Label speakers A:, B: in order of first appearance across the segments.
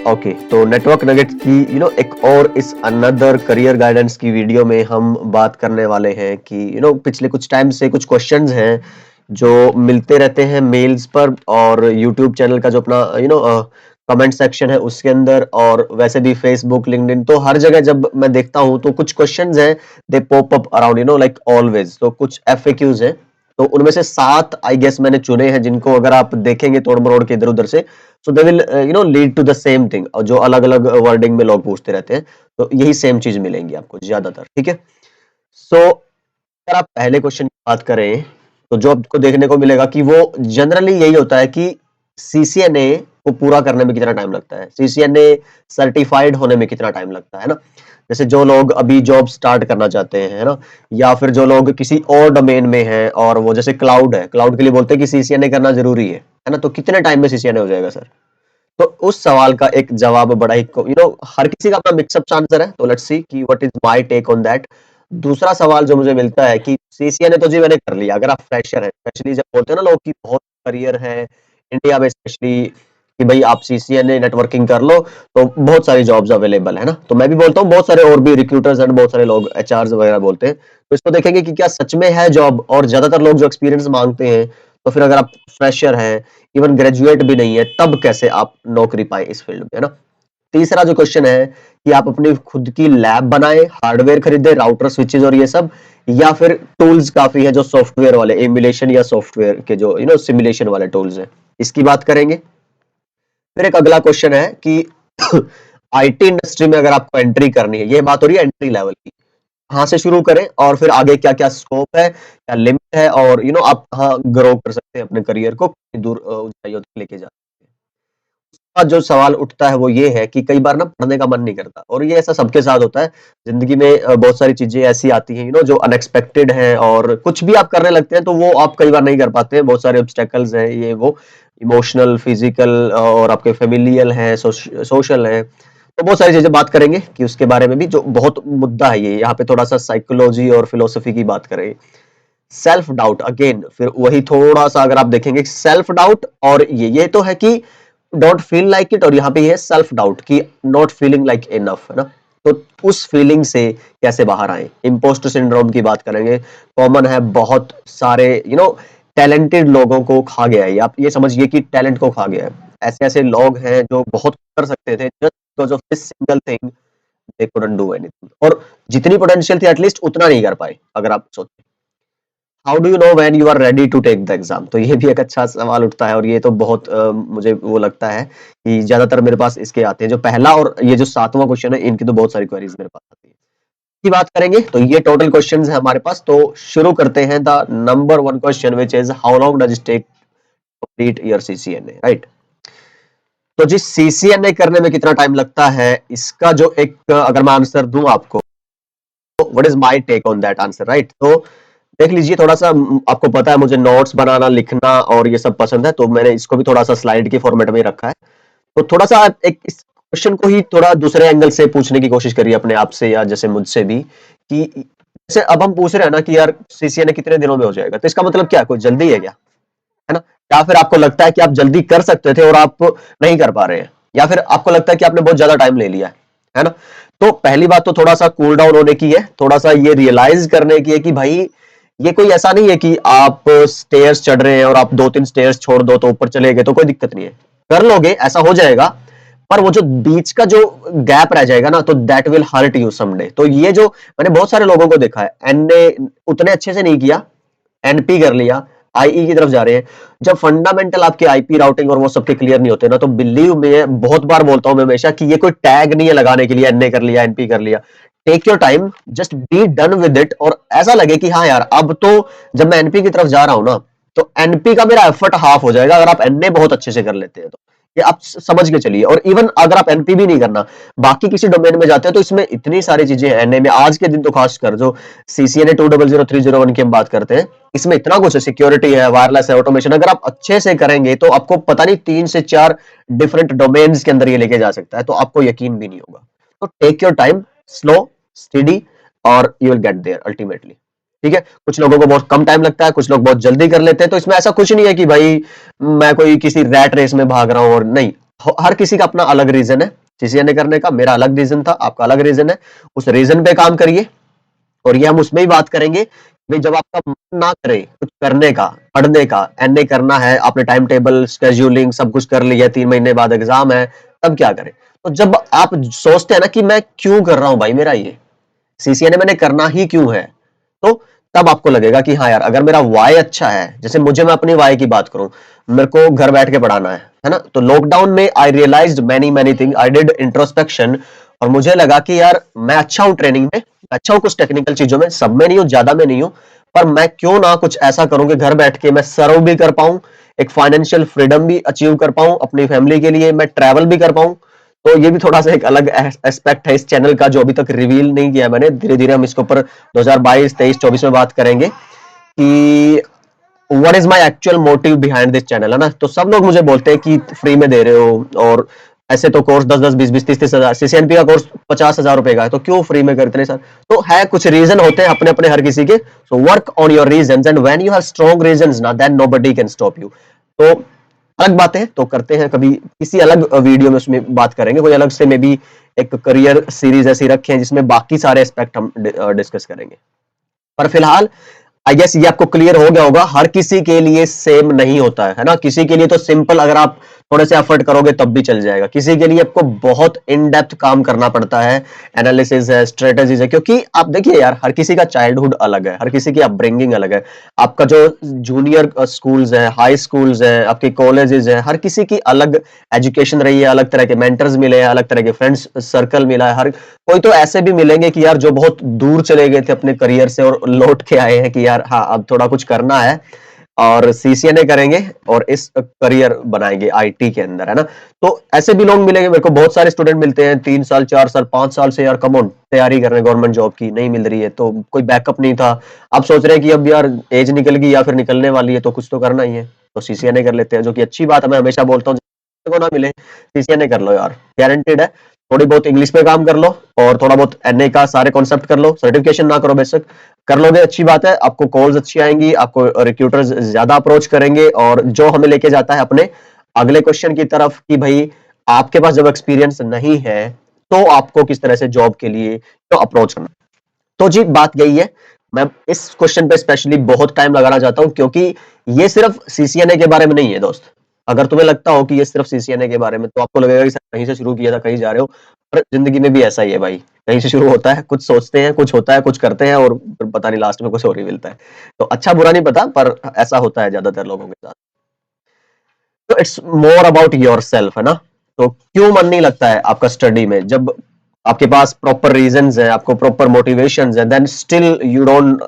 A: Okay, तो network nuggets की एक और इस अनदर करियर गाइडेंस की वीडियो में हम बात करने वाले हैं कि पिछले कुछ टाइम से कुछ क्वेश्चंस हैं जो मिलते रहते हैं मेल्स पर और यूट्यूब चैनल का जो अपना कमेंट सेक्शन है उसके अंदर, और वैसे भी फेसबुक, लिंक्डइन, तो हर जगह जब मैं देखता हूँ तो कुछ क्वेश्चंस हैं, they pop up around like always. तो कुछ एफएक्यूज हैं, तो उनमें से 7 आई गेस मैंने चुने हैं जिनको अगर आप देखेंगे तोड़ मरोड़ के इधर उधर से, so they will lead to the same thing, और जो अलग अलग वर्डिंग में लोग पूछते रहते हैं तो यही सेम चीज मिलेंगी आपको ज्यादातर। ठीक है, सो अगर आप पहले क्वेश्चन की बात करें तो जो आपको देखने को मिलेगा कि वो जनरली यही होता है कि सीसीएनए को पूरा करने में कितना टाइम लगता है, सीसीएनए सर्टिफाइड होने में कितना टाइम लगता है ना। जैसे जो लोग अभी जॉब स्टार्ट करना चाहते हैं, है ना, या फिर जो लोग किसी और डोमेन में हैं, और वो जैसे क्लाउड है, क्लाउड के लिए बोलते हैं कि सीसीएनए करना जरूरी है ना, तो कितने टाइम में सीसीएनए हो जाएगा सर। तो उस सवाल का एक जवाब बड़ा ही हर किसी का अपना मिक्सअप आंसर है, तो लेट्स सी कि what is my take on that. दूसरा सवाल जो मुझे मिलता है कि सीसीएनए तो जी मैंने कर लिया, अगर आप फ्रेशर हैं, स्पेशली जब बोलते हैं ना लोग कि बहुत करियर है इंडिया में स्पेशली कि भाई आप सीसीएनए नेटवर्किंग कर लो तो बहुत सारी जॉब्स अवेलेबल है ना, तो मैं भी बोलता हूँ, बहुत सारे और भी रिक्रूटर्स एंड बहुत सारे लोग एचआर वगैरह बोलते हैं, तो इसको देखेंगे कि क्या सच में है जॉब, और ज्यादातर लोग जो एक्सपीरियंस मांगते हैं, तो फिर अगर आप फ्रेशर हैं, इवन ग्रेजुएट भी नहीं है, तब कैसे आप नौकरी पाए इस फील्ड में, है ना। तीसरा जो क्वेश्चन है कि आप अपनी खुद की लैब बनाए, हार्डवेयर खरीदे, राउटर स्विचेस और ये सब, या फिर टूल्स काफी है जो सॉफ्टवेयर वाले, एमुलेशन या सॉफ्टवेयर के जो सिमुलेशन वाले टूल्स हैं, इसकी बात करेंगे। फिर एक अगला क्वेश्चन है कि आईटी इंडस्ट्री में अगर आपको एंट्री करनी है, ये बात हो रही है एंट्री लेवल की, कहाँ से शुरू करें और फिर आगे क्या क्या स्कोप है, क्या लिमिट है, और आप कहाँ ग्रो कर सकते हैं अपने करियर को, कितनी दूर ऊंचाइयों तक लेके जा सकते हैं। उसके बाद जो सवाल उठता है वो ये है कि कई बार ना पढ़ने का मन नहीं करता, और ये ऐसा सबके साथ होता है जिंदगी में। बहुत सारी चीजें ऐसी आती हैं जो अनएक्सपेक्टेड हैं, और कुछ भी आप करने लगते हैं तो वो आप कई बार नहीं कर पाते हैं, बहुत सारे ऑब्स्टेकल्स हैं, ये वो इमोशनल, फिजिकल और आपके फेमिलियल हैं, सोशल हैं, तो बहुत सारी चीजें बात करेंगे कि उसके बारे में भी, जो बहुत मुद्दा है ये, यहाँ पे थोड़ा सा साइकोलॉजी और फिलोसफी की बात करें। सेल्फ डाउट अगेन, फिर वही थोड़ा सा अगर आप देखेंगे सेल्फ डाउट, और ये तो है कि डोंट फील लाइक इट, और यहाँ पे ये सेल्फ डाउट कि नॉट फीलिंग लाइक इनफ, है ना, तो उस फीलिंग से कैसे बाहर आए। इम्पोस्टर सिंड्रोम की बात करेंगे, कॉमन है, बहुत सारे टैलेंटेड लोगों को खा गया है, आप ये समझिए कि टैलेंट को खा गया है। ऐसे ऐसे लोग हैं जो बहुत कर सकते थे, just because of this single thing they couldn't do anything, और जितनी पोटेंशियल थी एटलीस्ट उतना नहीं कर पाए। अगर आप सोचें how do you know when you are ready to take the exam, तो ये भी एक अच्छा सवाल उठता है, और ये तो बहुत मुझे वो लगता है कि ज्यादातर मेरे पास इसके आते हैं, जो पहला और ये जो 7वां क्वेश्चन है, इनकी तो बहुत सारी क्वेरीज मेरे पास आती है। की बात करेंगे तो ये टोटल क्वेश्चंस है हमारे पास, तो शुरू करते हैं। The number 1 question which is how long does it take complete your CCNA, right. तो जी सीसीएनए करने में कितना टाइम लगता है, इसका जो एक अगर मैं आंसर दूं आपको, what is my take on that answer, right. तो देख लीजिए, थोड़ा सा आपको पता है मुझे नोट्स बनाना, लिखना और ये सब पसंद है, तो मैंने इसको भी थोड़ा सा स्लाइड के फॉर्मेट में रखा है। तो थोड़ा सा एक इस क्वेश्चन को ही थोड़ा दूसरे एंगल से पूछने की कोशिश करिए अपने आप से, या जैसे मुझसे भी, कि जैसे अब हम पूछ रहे हैं ना कि यार सीसीएनए कितने दिनों में हो जाएगा, तो इसका मतलब क्या, कोई जल्दी है क्या, है ना, या फिर आपको लगता है कि आप जल्दी कर सकते थे और आप नहीं कर पा रहे हैं, या फिर आपको लगता है कि आपने बहुत ज्यादा टाइम ले लिया है ना। तो पहली बात तो थोड़ा सा कूल डाउन होने की है, थोड़ा सा ये रियलाइज करने की है कि भाई ये कोई ऐसा नहीं है कि आप स्टेयर्स चढ़ रहे हैं और आप 2-3 स्टेयर्स छोड़ दो तो ऊपर चले गए, तो कोई दिक्कत नहीं है, कर लोगे, ऐसा हो जाएगा, पर वो जो बीच का जो गैप रह जाएगा ना, तो that will hurt you someday. तो ये जो मैंने बहुत सारे लोगों को देखा है, एन ने उतने अच्छे से नहीं किया, एनपी कर लिया, आईई की तरफ जा रहे हैं, जब फंडामेंटल आपके आईपी राउटिंग और वो सबके क्लियर नहीं होते ना, तो बिलीव में बहुत बार बोलता हूं मैं हमेशा कि ये कोई टैग नहीं है लगाने के लिए, एनए कर लिया, एनपी कर लिया, take your time, just be done with it, और ऐसा लगे कि हाँ यार अब तो जब मैं एनपी की तरफ जा रहा हूं ना, तो एनपी का मेरा एफर्ट हाफ हो जाएगा अगर आप एनए बहुत अच्छे से कर लेते हैं, तो ये आप समझ के चलिए। और इवन अगर आप एनपी भी नहीं करना, बाकी किसी डोमेन में जाते हैं, तो इसमें इतनी सारी चीजें हैं एनए में, आज के दिन तो खासकर जो सीसीएनए 200301 की हम बात करते हैं, इसमें इतना कुछ है, सिक्योरिटी है, वायरलेस है, ऑटोमेशन, अगर आप अच्छे से करेंगे तो आपको पता नहीं 3 से 4 डिफरेंट डोमेन्स के अंदर ये लेके जा सकता है, तो आपको यकीन भी नहीं होगा। तो take your time, slow, study, और you will get there ultimately. ठीक है, कुछ लोगों को बहुत कम टाइम लगता है, कुछ लोग बहुत जल्दी कर लेते हैं, तो इसमें ऐसा कुछ नहीं है कि भाई मैं कोई किसी रैट रेस में भाग रहा हूं, और नहीं, हर किसी का अपना अलग रीजन है सीसीएनए करने का, मेरा अलग रीजन था, आपका अलग रीजन है, उस रीजन पे काम करिए। और ये हम उसमें ही बात करेंगे भाई, जब आपका मन ना करे कुछ करने का, पढ़ने का, एनए करना है, आपने टाइम टेबल स्केड्यूलिंग सब कुछ कर लिया, 3 महीने बाद एग्जाम है, तब क्या करें? तो जब आप सोचते हैं ना कि मैं क्यों कर रहा हूं भाई, मेरा ये सीसीएनए मैंने करना ही क्यों है, तो तब आपको लगेगा कि हाँ यार, अगर मेरा वाई अच्छा है, जैसे मुझे, मैं अपनी वाई की बात करूं, मेरे को घर बैठ के पढ़ाना है ना, तो लॉकडाउन में I realized many many thing, I did introspection, और मुझे लगा कि यार मैं अच्छा हूं ट्रेनिंग में, अच्छा हूं कुछ टेक्निकल चीजों में, सब में नहीं हूं, ज्यादा में नहीं हूं, पर मैं क्यों ना कुछ ऐसा करूं कि घर बैठ के मैं सर्व भी कर पाऊं, एक फाइनेंशियल फ्रीडम भी अचीव कर पाऊं अपनी फैमिली के लिए, मैं ट्रैवल भी कर पाऊं। तो ये भी थोड़ा सा एक अलग एस्पेक्ट है इस चैनल का, जो अभी तक रिवील नहीं किया मैंने, धीरे धीरे हम इसके ऊपर 2022, 23, 24 में बात करेंगे कि what is my actual motive behind this channel, है ना। तो सब लोग मुझे बोलते हैं कि फ्री में दे रहे हो, और ऐसे तो कोर्स 10-10, 20-20, 30-30 हजार, सीसीएनपी का कोर्स 50,000 रुपए का है, तो क्यों फ्री में करते हैं सर? तो है, कुछ रीजन होते हैं अपने अपने हर किसी के। So work on your reasons, and when you have strong reasons ना, then nobody can stop you. तो अलग बातें हैं, तो करते हैं कभी किसी अलग वीडियो में, उसमें बात करेंगे, कोई अलग से, मे बी एक करियर सीरीज ऐसी रखें जिसमें बाकी सारे एस्पेक्ट हम डिस्कस करेंगे। पर फिलहाल आई गेस ये आपको क्लियर हो गया होगा, हर किसी के लिए सेम नहीं होता है ना। किसी के लिए तो सिंपल, अगर आप थोड़े से एफर्ट करोगे तब भी चल जाएगा, किसी के लिए आपको बहुत इन डेप्थ काम करना पड़ता है, एनालिसिस है, स्ट्रेटेजीज है, क्योंकि आप देखिए यार, हर किसी का चाइल्डहुड अलग है, हर किसी की अपब्रिंगिंग अलग है, आपका जो जूनियर स्कूल्स है, हाई स्कूल्स है, आपके कॉलेजेस है, हर किसी की अलग एजुकेशन रही है, अलग तरह के मेंटर्स मिले हैं, अलग तरह के फ्रेंड्स सर्कल मिला है, हर कोई तो ऐसे भी मिलेंगे कि यार जो बहुत दूर चले गए थे अपने करियर से और लौट के आए हैं कि यार हाँ, अब थोड़ा कुछ करना है और सीसीएनए करेंगे और इस करियर बनाएंगे आईटी के अंदर, है ना। तो ऐसे भी लोग मिलेंगे, मेरे को बहुत सारे स्टूडेंट मिलते हैं 3 साल, 4 साल, 5 साल से यार कम ऑन तैयारी कर रहे हैं गवर्नमेंट जॉब की, नहीं मिल रही है, तो कोई बैकअप नहीं था, अब सोच रहे हैं कि अब यार एज निकल गई या फिर निकलने वाली है, तो कुछ तो करना ही है, तो सीसीएनए कर लेते हैं, जो कि अच्छी बात है। मैं हमेशा बोलता हूँ को ना मिले, सीसीएनए कर लो यार, गारंटेड है। थोड़ी बहुत इंग्लिश पे काम कर लो और थोड़ा बहुत एनए का सारे कॉन्सेप्ट कर लो, सर्टिफिकेशन ना करो, बेशक कर लोगे, अच्छी बात है, आपको कॉल्स अच्छी आएंगी, आपको रिक्रूटर्स ज्यादा अप्रोच करेंगे, और जो हमें लेके जाता है अपने अगले क्वेश्चन की तरफ कि भाई आपके पास जब एक्सपीरियंस नहीं है तो आपको किस तरह से जॉब के लिए तो अप्रोच करना। तो जी बात यही है, मैं इस क्वेश्चन पे स्पेशली बहुत टाइम लगाना चाहता हूं, क्योंकि ये सिर्फ सीसीएनए के बारे में नहीं है दोस्त। अगर तुम्हें लगता हो कि ये सिर्फ सीसीएनए के बारे में, तो आपको लगेगा कि सर कहीं से शुरू किया था कहीं जा रहे हो, पर जिंदगी में भी ऐसा ही है भाई, कहीं से शुरू होता है, कुछ सोचते हैं, कुछ होता है, कुछ करते हैं, और फिर पता नहीं लास्ट में कुछ और ही मिलता है। तो अच्छा बुरा नहीं पता, पर ऐसा होता है ज्यादातर लोगों के साथ। तो it's more about your self, है ना। तो क्यों मन नहीं लगता है आपका स्टडी में, जब आपके पास प्रॉपर रीजंस है, आपको प्रॉपर मोटिवेशंस है, then still you don't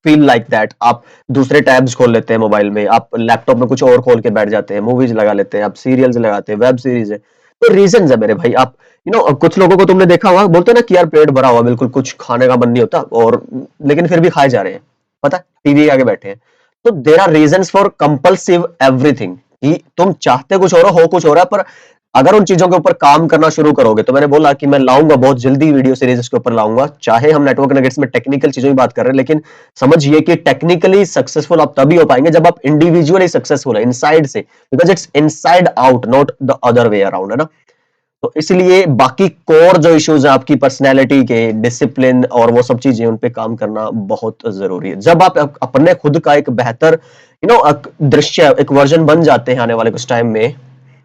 A: feel like that, आप दूसरे टैब्स खोल लेते हैं मोबाइल में, आप लैपटॉप में कुछ और खोल के बैठ जाते हैं, मूवीज लगा लेते हैं, आप सीरियल्स लगाते हैं, वेब सीरीज है, तो रीजंस है मेरे भाई। आप कुछ लोगों को तुमने देखा होगा, बोलते हैं ना कि यार पेट भरा हुआ, बिल्कुल कुछ खाने का मन नहीं होता, और लेकिन फिर भी खाए जा रहे हैं, पता है, टीवी आगे बैठे हैं। तो there are reasons for compulsive everything, कि तुम चाहते कुछ हो कुछ हो रहा है, पर अगर उन चीजों के ऊपर काम करना शुरू करोगे, तो मैंने बोला कि मैं लाऊंगा बहुत जल्दी वीडियो सीरीज इसके ऊपर लाऊंगा, चाहे हम नेटवर्क नगेट्स में टेक्निकल चीजों की बात कर रहे हैं, लेकिन समझिए कि टेक्निकली सक्सेसफुल आप तभी हो पाएंगे जब आप इंडिविजुअली सक्सेसफुल है इनसाइड से, because it's inside out, not the other way around, है ना। तो इसलिए बाकी कोर जो इश्यूज है आपकी पर्सनैलिटी के, डिसिप्लिन और वो सब चीजें, उन पे काम करना बहुत जरूरी है। जब आप अपने खुद का एक बेहतर दृश्य, एक वर्जन बन जाते हैं आने वाले कुछ टाइम में,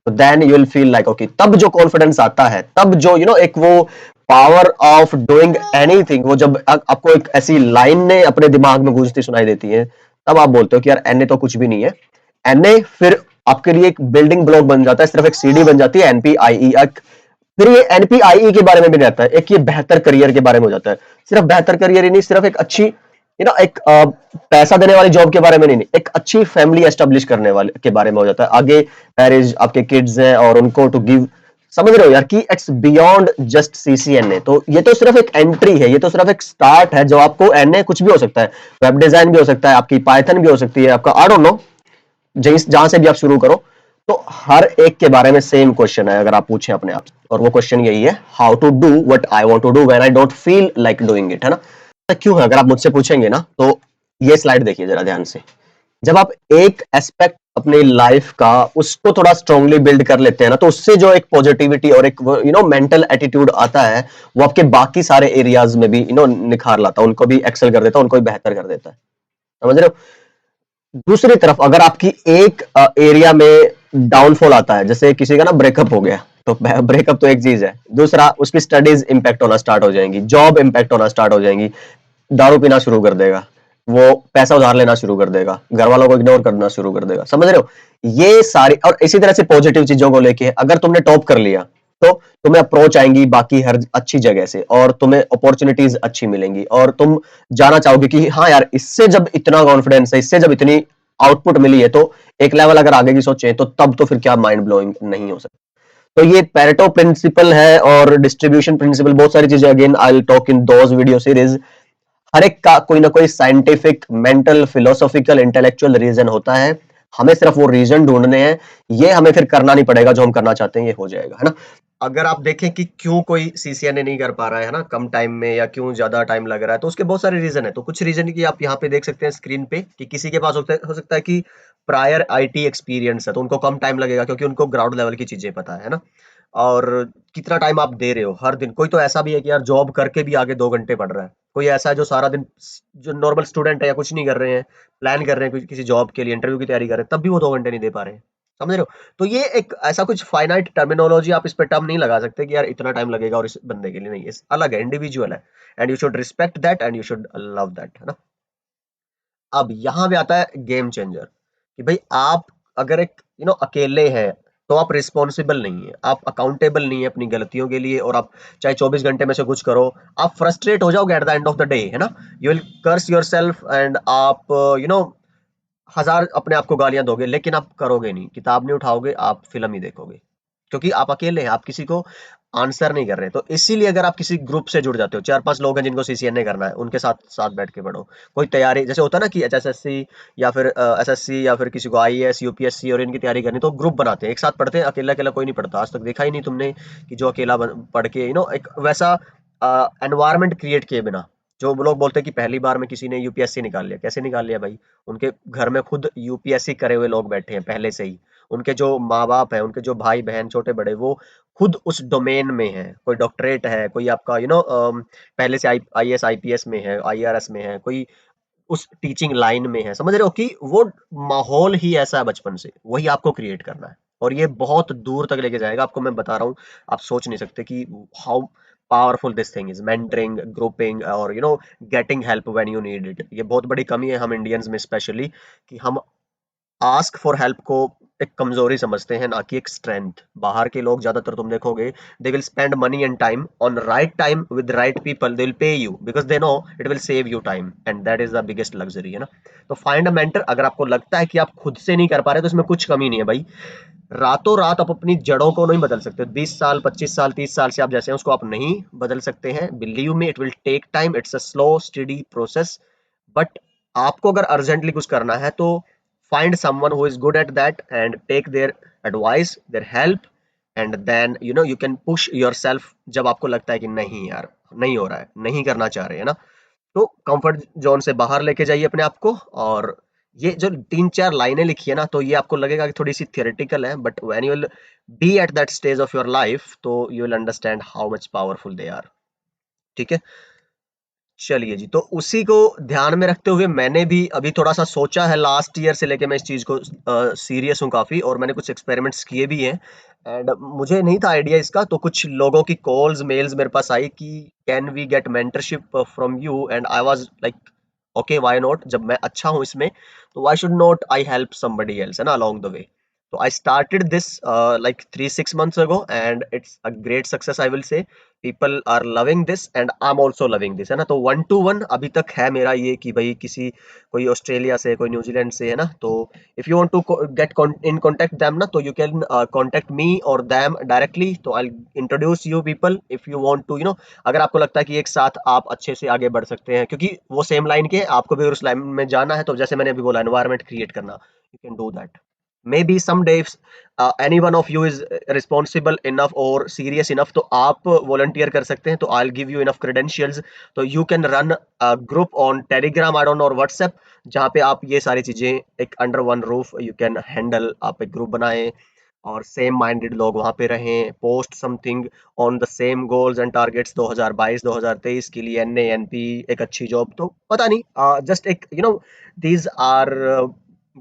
A: तो then you will feel like okay, तब जो कॉन्फिडेंस आता है, तब जो एक वो पावर ऑफ डूइंग एनीथिंग, वो जब आपको एक ऐसी लाइन ने अपने दिमाग में गूंजती सुनाई देती है, तब आप बोलते हो कि यार एनए तो कुछ भी नहीं है। एनए फिर आपके लिए एक बिल्डिंग ब्लॉक बन जाता है, सिर्फ एक सीढ़ी बन जाती है, एनपीआईई। फिर ये एनपीआईई के बारे में भी रहता है, एक ये बेहतर करियर के बारे में हो जाता है, सिर्फ बेहतर करियर ही नहीं, सिर्फ एक अच्छी एक पैसा देने वाली जॉब के बारे में नहीं, एक अच्छी फैमिली एस्टेब्लिश करने वाले के बारे में हो जाता है, आगे मैरिज, आपके किड्स हैं और उनको टू गिव, समझ रहे हो यार कि इट्स बियॉन्ड जस्ट सीसीएनए। तो ये तो सिर्फ एक एंट्री है, ये तो सिर्फ एक स्टार्ट है, जो आपको एनए कुछ भी हो सकता है, वेब डिजाइन भी हो सकता है, आपकी पाइथन भी हो सकती है, आपका आई डोंट नो, जहां से भी आप शुरू करो, तो हर एक के बारे में सेम क्वेश्चन है अगर आप पूछें अपने आप से, और वो क्वेश्चन यही है, how to do what I want to do when I don't feel like doing it, है ना। क्यों है, अगर आप मुझसे पूछेंगे ना, तो ये स्लाइड देखिए जरा ध्यान से। जब आप एक एस्पेक्ट अपनी लाइफ का उसको थोड़ा स्ट्रांगली बिल्ड कर लेते हैं ना, तो उससे जो एक पॉजिटिविटी और एक मेंटल एटीट्यूड आता है, वो आपके बाकी सारे एरियाज में भी निखार लाता है, उनको भी एक्सेल कर देता है, उनको भी बेहतर कर देता है। समझ रहे हो? दूसरी तरफ अगर आपकी एक एरिया में डाउनफॉल आता है, जैसे किसी का ना ब्रेकअप हो गया, तो ब्रेकअप तो एक चीज है, दूसरा उसकी स्टडीज इंपैक्ट होना स्टार्ट हो जाएंगी, जॉब इंपैक्ट होना स्टार्ट हो जाएंगी, दारू पीना शुरू कर देगा, वो पैसा उधार लेना शुरू कर देगा, घर वालों को इग्नोर करना शुरू कर देगा। समझ रहे हो? ये सारी, और इसी तरह से पॉजिटिव चीजों को लेके अगर तुमने टॉप कर लिया, तो तुम्हें अप्रोच आएंगी बाकी हर अच्छी जगह से, और तुम्हें अपॉर्चुनिटीज अच्छी मिलेंगी, और तुम जाना चाहोगे कि हाँ यार, इससे जब इतना कॉन्फिडेंस है, इससे जब इतनी आउटपुट मिली है, तो एक लेवल अगर आगे की सोचें तो तब तो फिर क्या माइंड ब्लोइंग नहीं हो सकता। तो ये पेरेटो प्रिंसिपल है और डिस्ट्रीब्यूशन प्रिंसिपल, बहुत सारी चीजें, again I will talk in those video series. हर एक का कोई ना कोई scientific, mental, philosophical, intellectual reason होता है, हमें सिर्फ वो रीजन ढूंढने हैं, ये हमें फिर करना नहीं पड़ेगा, जो हम करना चाहते हैं ये हो जाएगा, है ना? अगर आप देखें कि क्यों कोई सीसीएनए नहीं कर पा रहा है ना कम टाइम में, या क्यों ज्यादा टाइम लग रहा है, तो उसके बहुत सारे रीजन है। तो कुछ रीजन की आप यहाँ पे देख सकते हैं स्क्रीन पे, कि किसी के पास हो सकता है कि प्रायर आईटी एक्सपीरियंस है, तो उनको कम टाइम लगेगा क्योंकि उनको ग्राउंड लेवल की चीजें पता है ना। और कितना टाइम आप दे रहे हो हर दिन। कोई तो ऐसा भी है कि यार जॉब करके भी आगे 2 घंटे पढ़ रहा है, कोई ऐसा है जो सारा दिन, जो नॉर्मल स्टूडेंट है या कुछ नहीं कर रहे हैं, प्लान कर रहे हैं किसी जॉब के लिए, इंटरव्यू की तैयारी कर रहे हैं, तब भी वो 2 घंटे नहीं दे पा रहे हैं। समझ रहे हो? तो ये एक ऐसा कुछ फाइनाइट टर्मिनोलॉजी आप इस पे टर्म नहीं लगा सकते कि यार इतना टाइम लगेगा और इस बंदे के लिए नहीं, इस अलग है, इंडिविजुअल है, and you should respect that and you should love that, है ना? अब यहाँ पे आता है गेम चेंजर, कि भाई आप अगर एक अकेले हैं, तो आप रिस्पॉन्सिबल नहीं है, आप अकाउंटेबल नहीं है अपनी गलतियों के लिए, और आप चाहे 24 घंटे में से कुछ करो, आप फ्रस्ट्रेट हो जाओगे at the end of the day, है ना? You will curse yourself, and आप हजार अपने आप को गालियां दोगे, लेकिन आप करोगे नहीं, किताब नहीं उठाओगे, आप फिल्म ही देखोगे, क्योंकि आप अकेले हैं, आप किसी को आंसर नहीं कर रहे। तो इसीलिए अगर आप किसी ग्रुप से जुड़ जाते हो, 4-5 लोग हैं जिनको सीसीएनए करना है, उनके साथ साथ बैठ के पढ़ो। कोई तैयारी जैसे होता है ना कि एचएसएससी या फिर एसएससी, या फिर किसी को आईएएस यूपीएससी और इनकी तैयारी करनी, तो ग्रुप बनाते हैं, एक साथ पढ़ते हैं। अकेला अकेला कोई नहीं पढ़ता, आज तक देखा ही नहीं तुमने कि जो अकेला पढ़ के एक वैसा एनवायरमेंट क्रिएट किए बिना। जो लोग बोलते हैं कि पहली बार में किसी ने यूपीएससी निकाल लिया, कैसे निकाल लिया भाई? उनके घर में खुद यूपीएससी करे हुए लोग बैठे हैं पहले से ही, उनके जो माँ बाप है, उनके जो भाई बहन छोटे बड़े, वो खुद उस डोमेन में है, कोई डॉक्टरेट है, कोई आपका पहले से आईएएस आईपीएस में है, आईआरएस में है, कोई उस टीचिंग लाइन में है। समझ रहे हो कि वो माहौल ही ऐसा है बचपन से, वही आपको क्रिएट करना है, और ये बहुत दूर तक लेके जाएगा आपको। मैं बता रहा हूँ, आप सोच नहीं सकते कि how powerful this thing is, mentoring, grouping, और getting help when you need it. ये बहुत बड़ी कमी है हम इंडियंस में स्पेशली, कि हम आस्क फॉर हेल्प को एक कमजोरी समझते हैं, ना कि एक स्ट्रेंथ। बाहर के लोग ज्यादातर तुम देखोगे, they will spend money and time on right time with right people, they will pay you because they know it will save you time, and that is the biggest luxury, है ना? तो find a mentor. अगर आपको लगता है कि आप खुद से नहीं कर पा रहे, तो इसमें कुछ कमी नहीं है भाई। रातों रात आप अपनी जड़ों को नहीं बदल सकते, 20 साल, 25 साल, 30 साल से आप जैसे हैं उसको आप नहीं बदल सकते हैं। Believe me, it will take time, it's a slow study process. But आपको अगर अर्जेंटली कुछ करना है, तो find someone who is good at that and take their advice, their help, and then you can push yourself जब आपको लगता है कि नहीं यार, नहीं हो रहा है, नहीं करना चाह रहे, है ना? तो कंफर्ट जोन से बाहर लेके जाइए अपने आप को। और ये जो 3-4 लाइनें लिखी है ना, तो ये आपको लगेगा कि थोड़ी सी थियोरेटिकल है, but when you will be at that stage of your life, तो you will understand how much powerful they are. ठीक है? चलिए जी, तो उसी को ध्यान में रखते हुए मैंने भी अभी थोड़ा-सा सोचा है, लास्ट ईयर से लेके मैं इस चीज़ को सीरियस हूँ काफ़ी, और मैंने कुछ एक्सपेरिमेंट्स किए भी हैं। एंड मुझे नहीं था आइडिया इसका, तो कुछ लोगों की कॉल्स, मेल्स मेरे पास आई कि can we get mentorship from you, and I was like okay, why not? जब मैं अच्छा हूँ इसमें, तो why should not I help somebody else, है ना, अलोंग द वे। तो I started this like 3-6 months ago, and it's a great success, I will say. People are loving this and I'm also loving this, है ना? तो 1-to-1 अभी तक है मेरा ये, कि भाई किसी, कोई ऑस्ट्रेलिया से, कोई न्यूजीलैंड से, है ना, तो if you want to get in contact them ना, तो यू कैन कांटेक्ट मी और देम डायरेक्टली। तो I introduce you people if you want to, अगर आपको लगता है कि एक साथ आप अच्छे से आगे बढ़ सकते हैं, क्योंकि वो सेम लाइन के हैं, आपको भी उस लाइन में जाना है, तो जैसे मैंने अभी बोला, एनवायरनमेंट क्रिएट करना, you can do that. maybe someday if any one of you is responsible enough or serious enough, तो आप volunteer कर सकते हैं, तो I'll give you enough credentials, तो you can run a group on Telegram, I don't know, or WhatsApp, जहाँ पे आप ये सारी चीजें एक under one roof you can handle, आप एक ग्रुप बनाएं और सेम माइंडेड लोग वहां पे रहें, post something on the same goals and targets 2022-2023 के लिए, एनए एनपी, एक अच्छी जॉब, तो पता नहीं, जस्ट एक these are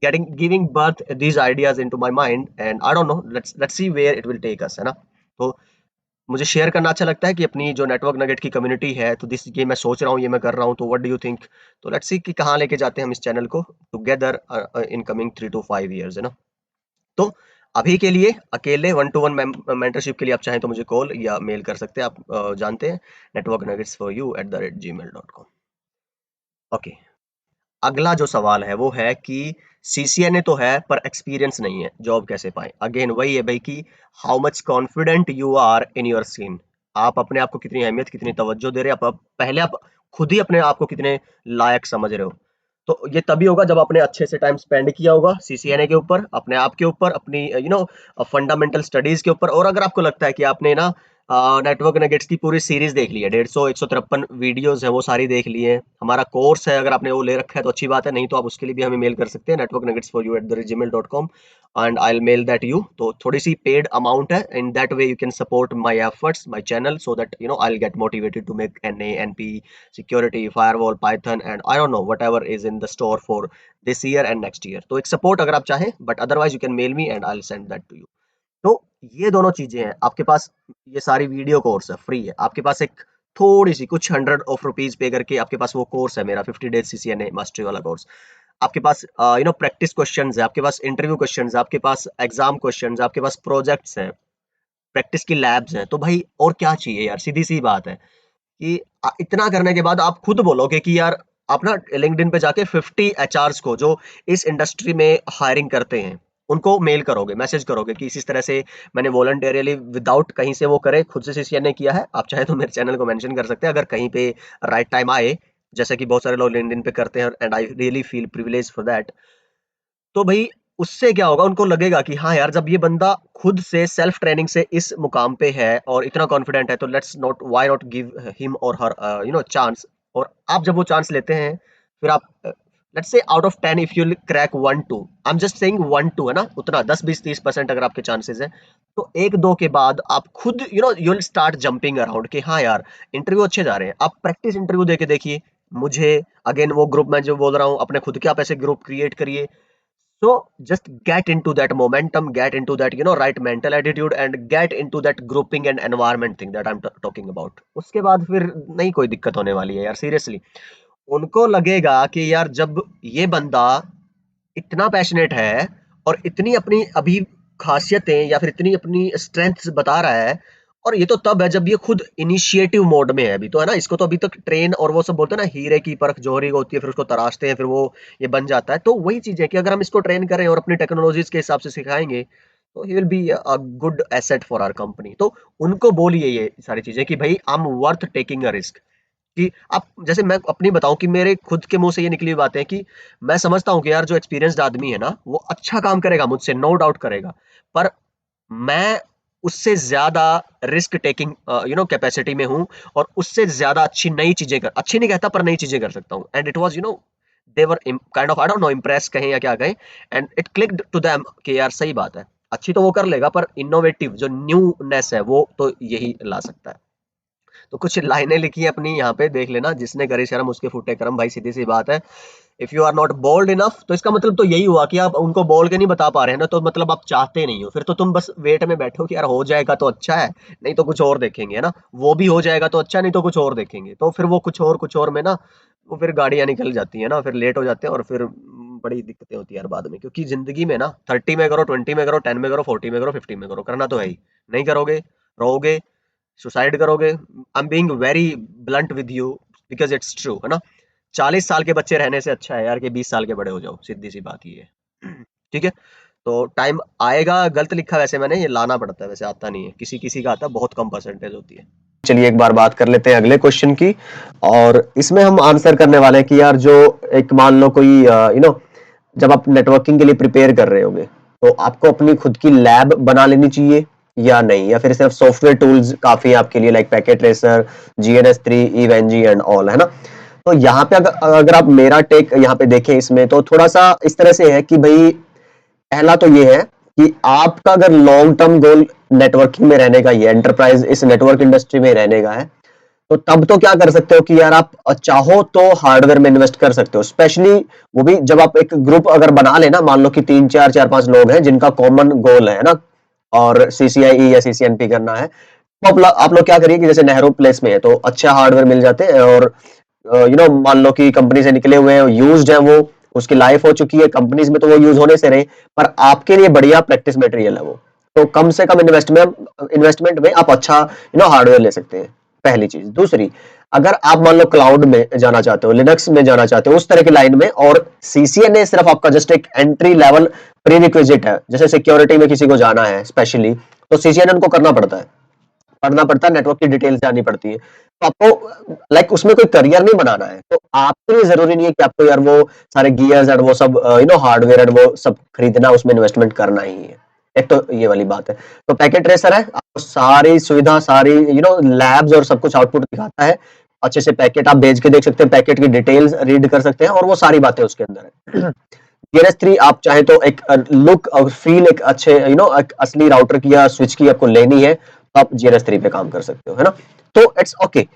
A: getting giving birth these ideas into my mind and I don't know, let's see where it will take us, है ना। तो मुझे शेयर करना अच्छा लगता है कि अपनी जो नेटवर्क नगेट की कम्युनिटी है, तो दिस ये मैं सोच रहा हूँ, ये मैं कर रहा हूँ, तो व्हाट डू यू थिंक, तो लेट्स सी कि कहाँ लेके जाते हैं हम इस चैनल को together in coming 3 to 5 years, है ना। तो अभी के लिए अकेले 1-to-1 मेंटरशिप के लिए आप चाहें तो मुझे कॉल या मेल कर सकते हैं, आप जानते हैं networknuggetsforyou@gmail.com। ओके, अगला जो सवाल है वो है कि सीसीएनए तो है पर एक्सपीरियंस नहीं है, जॉब कैसे पाए। अगेन वही है भाई कि how much confident you are in your skin, आप अपने आप को कितनी अहमियत, कितनी तवज्जो दे रहे हैं, आप पहले आप खुद ही अपने आप को कितने लायक समझ रहे हो। तो ये तभी होगा जब आपने अच्छे से टाइम स्पेंड किया होगा सीसीएनए के ऊपर, अपने आप के ऊपर, अपनी फंडामेंटल स्टडीज के ऊपर, और अगर आपको लगता है कि आपने ना नेटवर्क नगेट्स की पूरी सीरीज देख ली है, 153 वीडियोस है वो सारी देख ली है, हमारा कोर्स है अगर आपने वो ले रखा है तो अच्छी बात है, नहीं तो आप उसके लिए भी हमें मेल कर सकते हैं networknuggetsforyou@gmail.com and I'll mail that you। तो थोड़ी सी पेड अमाउंट है, in that way you can support my efforts, my channel, so that I'll get motivated to make NA, NP, security, firewall, Python and I don't know whatever is in the store for this year and next year। तो एक support अगर आप चाहें, but otherwise you can mail me and I'll send that to you। तो ये दोनों चीजें हैं आपके पास, ये सारी वीडियो कोर्स है, फ्री है, आपके पास एक थोड़ी सी कुछ 100 रुपीज पे करके आपके पास वो कोर्स है मेरा 50 डेज सीसीएनए मास्टरी वाला कोर्स, आपके पास प्रैक्टिस क्वेश्चंस है, आपके पास इंटरव्यू क्वेश्चंस है, आपके पास एग्जाम क्वेश्चंस है, आपके पास प्रोजेक्ट्स हैं, प्रैक्टिस की लैब्स हैं, तो भाई और क्या चाहिए यार, सीधी सी बात है कि इतना करने के बाद आप खुद बोलोगे कि यार आप ना लिंक्डइन पे जाके 50 एचआरस को जो इस इंडस्ट्री में हायरिंग करते हैं उनको मेल करोगे, मैसेज करोगे कि इस तरह से मैंने वॉलंटियरली विदाउट कहीं से वो करे खुद से सीसीएनए किया है। आप चाहे तो मेरे चैनल को मेंशन कर सकते हैं अगर कहीं पे राइट टाइम आए, जैसे कि बहुत सारे लोग लिंक्डइन पे करते हैं and I really feel privilege for that. तो भाई उससे क्या होगा, उनको लगेगा कि हाँ यार जब ये बंदा खुद से सेल्फ ट्रेनिंग से इस मुकाम पे है और इतना कॉन्फिडेंट है, तो let's not why not give him और हर चांस। और आप जब वो चांस लेते हैं फिर आप let's say out of 10 if you crack 1-2, I am just saying 1-2 है ना, उतना 10-20-30% अगर आपके चांसेस है, तो 1-2 के बाद आप खुद you will start jumping around कि हाँ यार इंटरव्यू अच्छे जा रहे हैं। आप प्रैक्टिस इंटरव्यू देके देखिए मुझे, अगेन वो ग्रुप मैं जो बोल रहा हूँ अपने खुद के आप ऐसे ग्रुप क्रिएट करिए। So just get into that momentum, get into that right mental attitude and get into that grouping and environment thing that I'm talking about। उसके बाद फिर नहीं कोई दिक्कत होने वाली है यार, सीरियसली। उनको लगेगा कि यार जब ये बंदा इतना पैशनेट है और इतनी अपनी अभी खासियतें या फिर इतनी अपनी स्ट्रेंथ्स बता रहा है, और ये तो तब है जब ये खुद इनिशिएटिव मोड में है अभी तो, है ना। इसको तो अभी तक ट्रेन और वो सब बोलते हैं ना, हीरे की परख जौहरी को होती है, फिर उसको तराशते हैं, फिर वो ये बन जाता है। तो वही चीज है कि अगर हम इसको ट्रेन करें और अपनी टेक्नोलॉजीज के हिसाब से सिखाएंगे तो he will be a good asset for our company. तो उनको बोलिए ये सारी चीजें कि भाई I am worth taking a risk. कि आप जैसे मैं अपनी बताऊं कि मेरे खुद के मुंह से ये निकली हुई बात है कि मैं समझता हूं कि यार जो एक्सपीरियंस्ड आदमी है ना वो अच्छा काम करेगा मुझसे, नो डाउट करेगा, पर मैं उससे ज्यादा रिस्क टेकिंग कैपेसिटी में हूं और उससे ज्यादा अच्छी नई चीजें कर, अच्छी नहीं कहता पर नई चीजें कर सकता हूं। And it was they were kind of I don't know impress कहें या क्या कहें, and it clicked to them कि यार सही बात है, अच्छी तो वो कर लेगा पर इनोवेटिव जो न्यूनेस है वो तो यही ला सकता है। तो कुछ लाइनें लिखी है अपनी यहाँ पे, देख लेना, जिसने करे शर्म उसके फूटे कर्म, भाई सीधी सी बात है। If you are not bold enough, तो इसका मतलब तो यही हुआ कि आप उनको बोल के नहीं बता पा रहे हैं ना, तो मतलब आप चाहते नहीं हो, फिर तो तुम बस वेट में बैठो कि यार हो जाएगा तो अच्छा है, नहीं तो कुछ और देखेंगे, है ना। वो भी हो जाएगा तो अच्छा, नहीं तो कुछ और देखेंगे, तो फिर वो कुछ और में ना वो फिर गाड़ियां निकल जाती है ना, फिर लेट हो जाते हैं और फिर बड़ी दिक्कतें होती है यार बाद में। क्योंकि जिंदगी में ना 30 में करो, 20 में करो, 10 में करो, 40 में करो, 50 में करो, करना तो है ही। नहीं करोगे रहोगे, सुसाइड करोगे। I am being very blunt with you because it's true, है ना। 40 साल के बच्चे रहने से अच्छा है यार कि 20 साल के बड़े हो जाओ, सीधी सी बात ये है। ठीक है, तो टाइम आएगा, गलत लिखा वैसे मैंने, ये लाना पड़ता है, वैसे आता नहीं है, किसी किसी का आता है, बहुत कम परसेंटेज होती है। चलिए एक बार बात कर लेते हैं अगले क्वेश्चन की, और इसमें हम आंसर करने वाले हैं कि यार जो एक मान लो कोई जब आप नेटवर्किंग के लिए प्रिपेयर कर रहे होगे तो आपको अपनी खुद की लैब बना लेनी चाहिए या नहीं, या फिर सिर्फ सॉफ्टवेयर टूल्स काफी है आपके लिए, like packet tracer, GNS3, EVE NG and all, है ना। तो यहाँ पे अगर आप मेरा टेक यहाँ पे देखें इसमें, तो थोड़ा सा इस तरह से है कि भाई पहला तो ये है कि आपका अगर लॉन्ग टर्म गोल नेटवर्किंग में रहने का, ये एंटरप्राइज इस नेटवर्क इंडस्ट्री में रहने का है, तो तब तो क्या कर सकते हो कि यार आप चाहो तो हार्डवेयर में इन्वेस्ट कर सकते हो, स्पेशली वो भी जब आप एक ग्रुप अगर बना लेना, मान लो कि 3 4 4 5 लोग हैं जिनका कॉमन गोल है ना, और CCIE या CCNP करना है, तो आप लोग क्या करिए कि जैसे नेहरू प्लेस में है तो अच्छे हार्डवेयर मिल जाते हैं, और मान लो कि कंपनी से निकले हुए हैं, यूज्ड है वो, उसकी लाइफ हो चुकी है कंपनीज में, तो वो यूज होने से रहे, पर आपके लिए बढ़िया प्रैक्टिस मटेरियल है वो, तो कम से कम इन्वेस्टमेंट में आप अच्छा हार्डवेयर ले सकते हैं, पहली चीज। दूसरी, अगर आप मान लो क्लाउड में जाना चाहते हो, लिनक्स में जाना चाहते हो, उस तरह की लाइन में, और CCNA सिर्फ आपका जस्ट एक एंट्री लेवल प्री रिक्विजिट है, जैसे सिक्योरिटी में किसी को जाना है स्पेशली, तो CCNA उनको करना पड़ता है, पढ़ना पड़ता है, नेटवर्क की डिटेल्स जाननी पड़ती है, तो आपको लाइक उसमें कोई करियर नहीं बनाना है, तो आपके लिए जरूरी नहीं है कि आपको यार वो सारे गियर्स और वो सब हार्डवेयर और वो सब खरीदना, उसमें इन्वेस्टमेंट करना ही है। एक तो ये वाली बात है। तो पैकेट ट्रेसर है, आपको सारी सुविधा, सारी लैब्स और सब कुछ आउटपुट दिखाता है, अच्छे से पैकेट आप भेज के देख सकते हैं, पैकेट की डिटेल्स रीड कर सकते हैं, और वो सारी बातें उसके अंदर है। GNS3 आप चाहे तो एक लुक और फील एक अच्छे एक असली राउटर की या स्विच की आपको लेनी है, तो आप GNS3 पे काम कर सकते हो, है ना। तो इट्स ओके।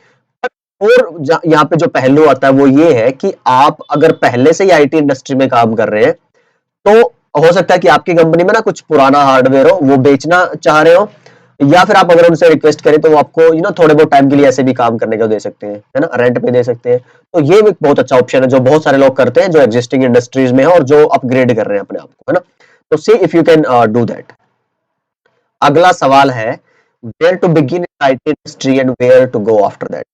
A: और यहाँ पे जो पहलू आता है वो ये है कि आप अगर पहले से ही IT इंडस्ट्री में काम कर रहे हैं, तो हो सकता है कि आपकी कंपनी में ना कुछ पुराना हार्डवेयर हो, वो बेचना चाह रहे हो, या फिर आप अगर उनसे रिक्वेस्ट करें तो वो आपको थोड़े बहुत टाइम के लिए ऐसे भी काम करने को दे सकते हैं, है ना, रेंट पे दे सकते हैं। तो ये एक बहुत अच्छा ऑप्शन है जो बहुत सारे लोग करते हैं, जो एग्जिस्टिंग इंडस्ट्रीज में है और जो अपग्रेड कर रहे हैं अपने आप को, है ना। तो see if you can do that. अगला सवाल है, where to begin in IT industry and where to go after that.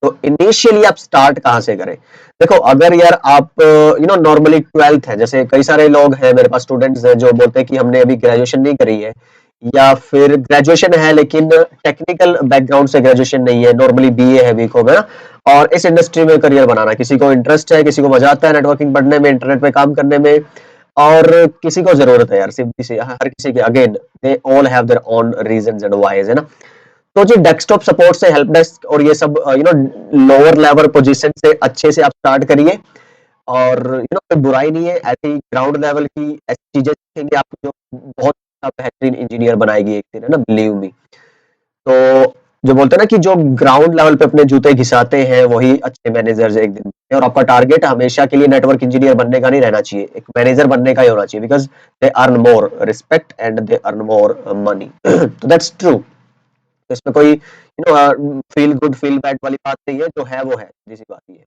A: तो इनिशियली आप स्टार्ट कहां से करें। देखो, अगर यार आप नॉर्मली 12th है, जैसे कई सारे लोग हैं मेरे पास स्टूडेंट्स हैं जो बोलते हैं कि हमने अभी ग्रेजुएशन नहीं करी है, या फिर ग्रेजुएशन है लेकिन टेक्निकल बैकग्राउंड से ग्रेजुएशन नहीं है, नॉर्मली BA है, बीकॉम है ना, और इस इंडस्ट्री में करियर बनाना, किसी को इंटरेस्ट है, किसी को मजा आता है नेटवर्किंग पढ़ने में, इंटरनेट पे काम करने में, और किसी को जरूरत है यार, सिंपली से हर किसी के, again they all have their own reasons and whys, है ना। तो जो डेस्कटॉप सपोर्ट से हेल्प डेस्क और ये सब लोअर लेवल पोजीशन से अच्छे से आप स्टार्ट करिए, और कोई बुराई नहीं है, ऐसी ग्राउंड लेवल की ऐसी चीजें सीखेंगे आप जो बहुत बेहतरीन इंजीनियर बनाएगी एक दिन, है ना, बिलीव मी। तो जो बोलते हैं ना कि जो ग्राउंड लेवल पे अपने जूते घिसाते हैं वही अच्छे मैनेजर्स एक दिन में, और आपका टारगेट हमेशा के लिए नेटवर्क इंजीनियर बनने का नहीं रहना चाहिए, एक मैनेजर बनने का ही होना चाहिए, because they earn more respect and they earn more money. तो दैट्स ट्रू। तो इसमें कोई फील गुड फील बैड वाली बात नहीं है, जो है वो है, सीधी बात ये है।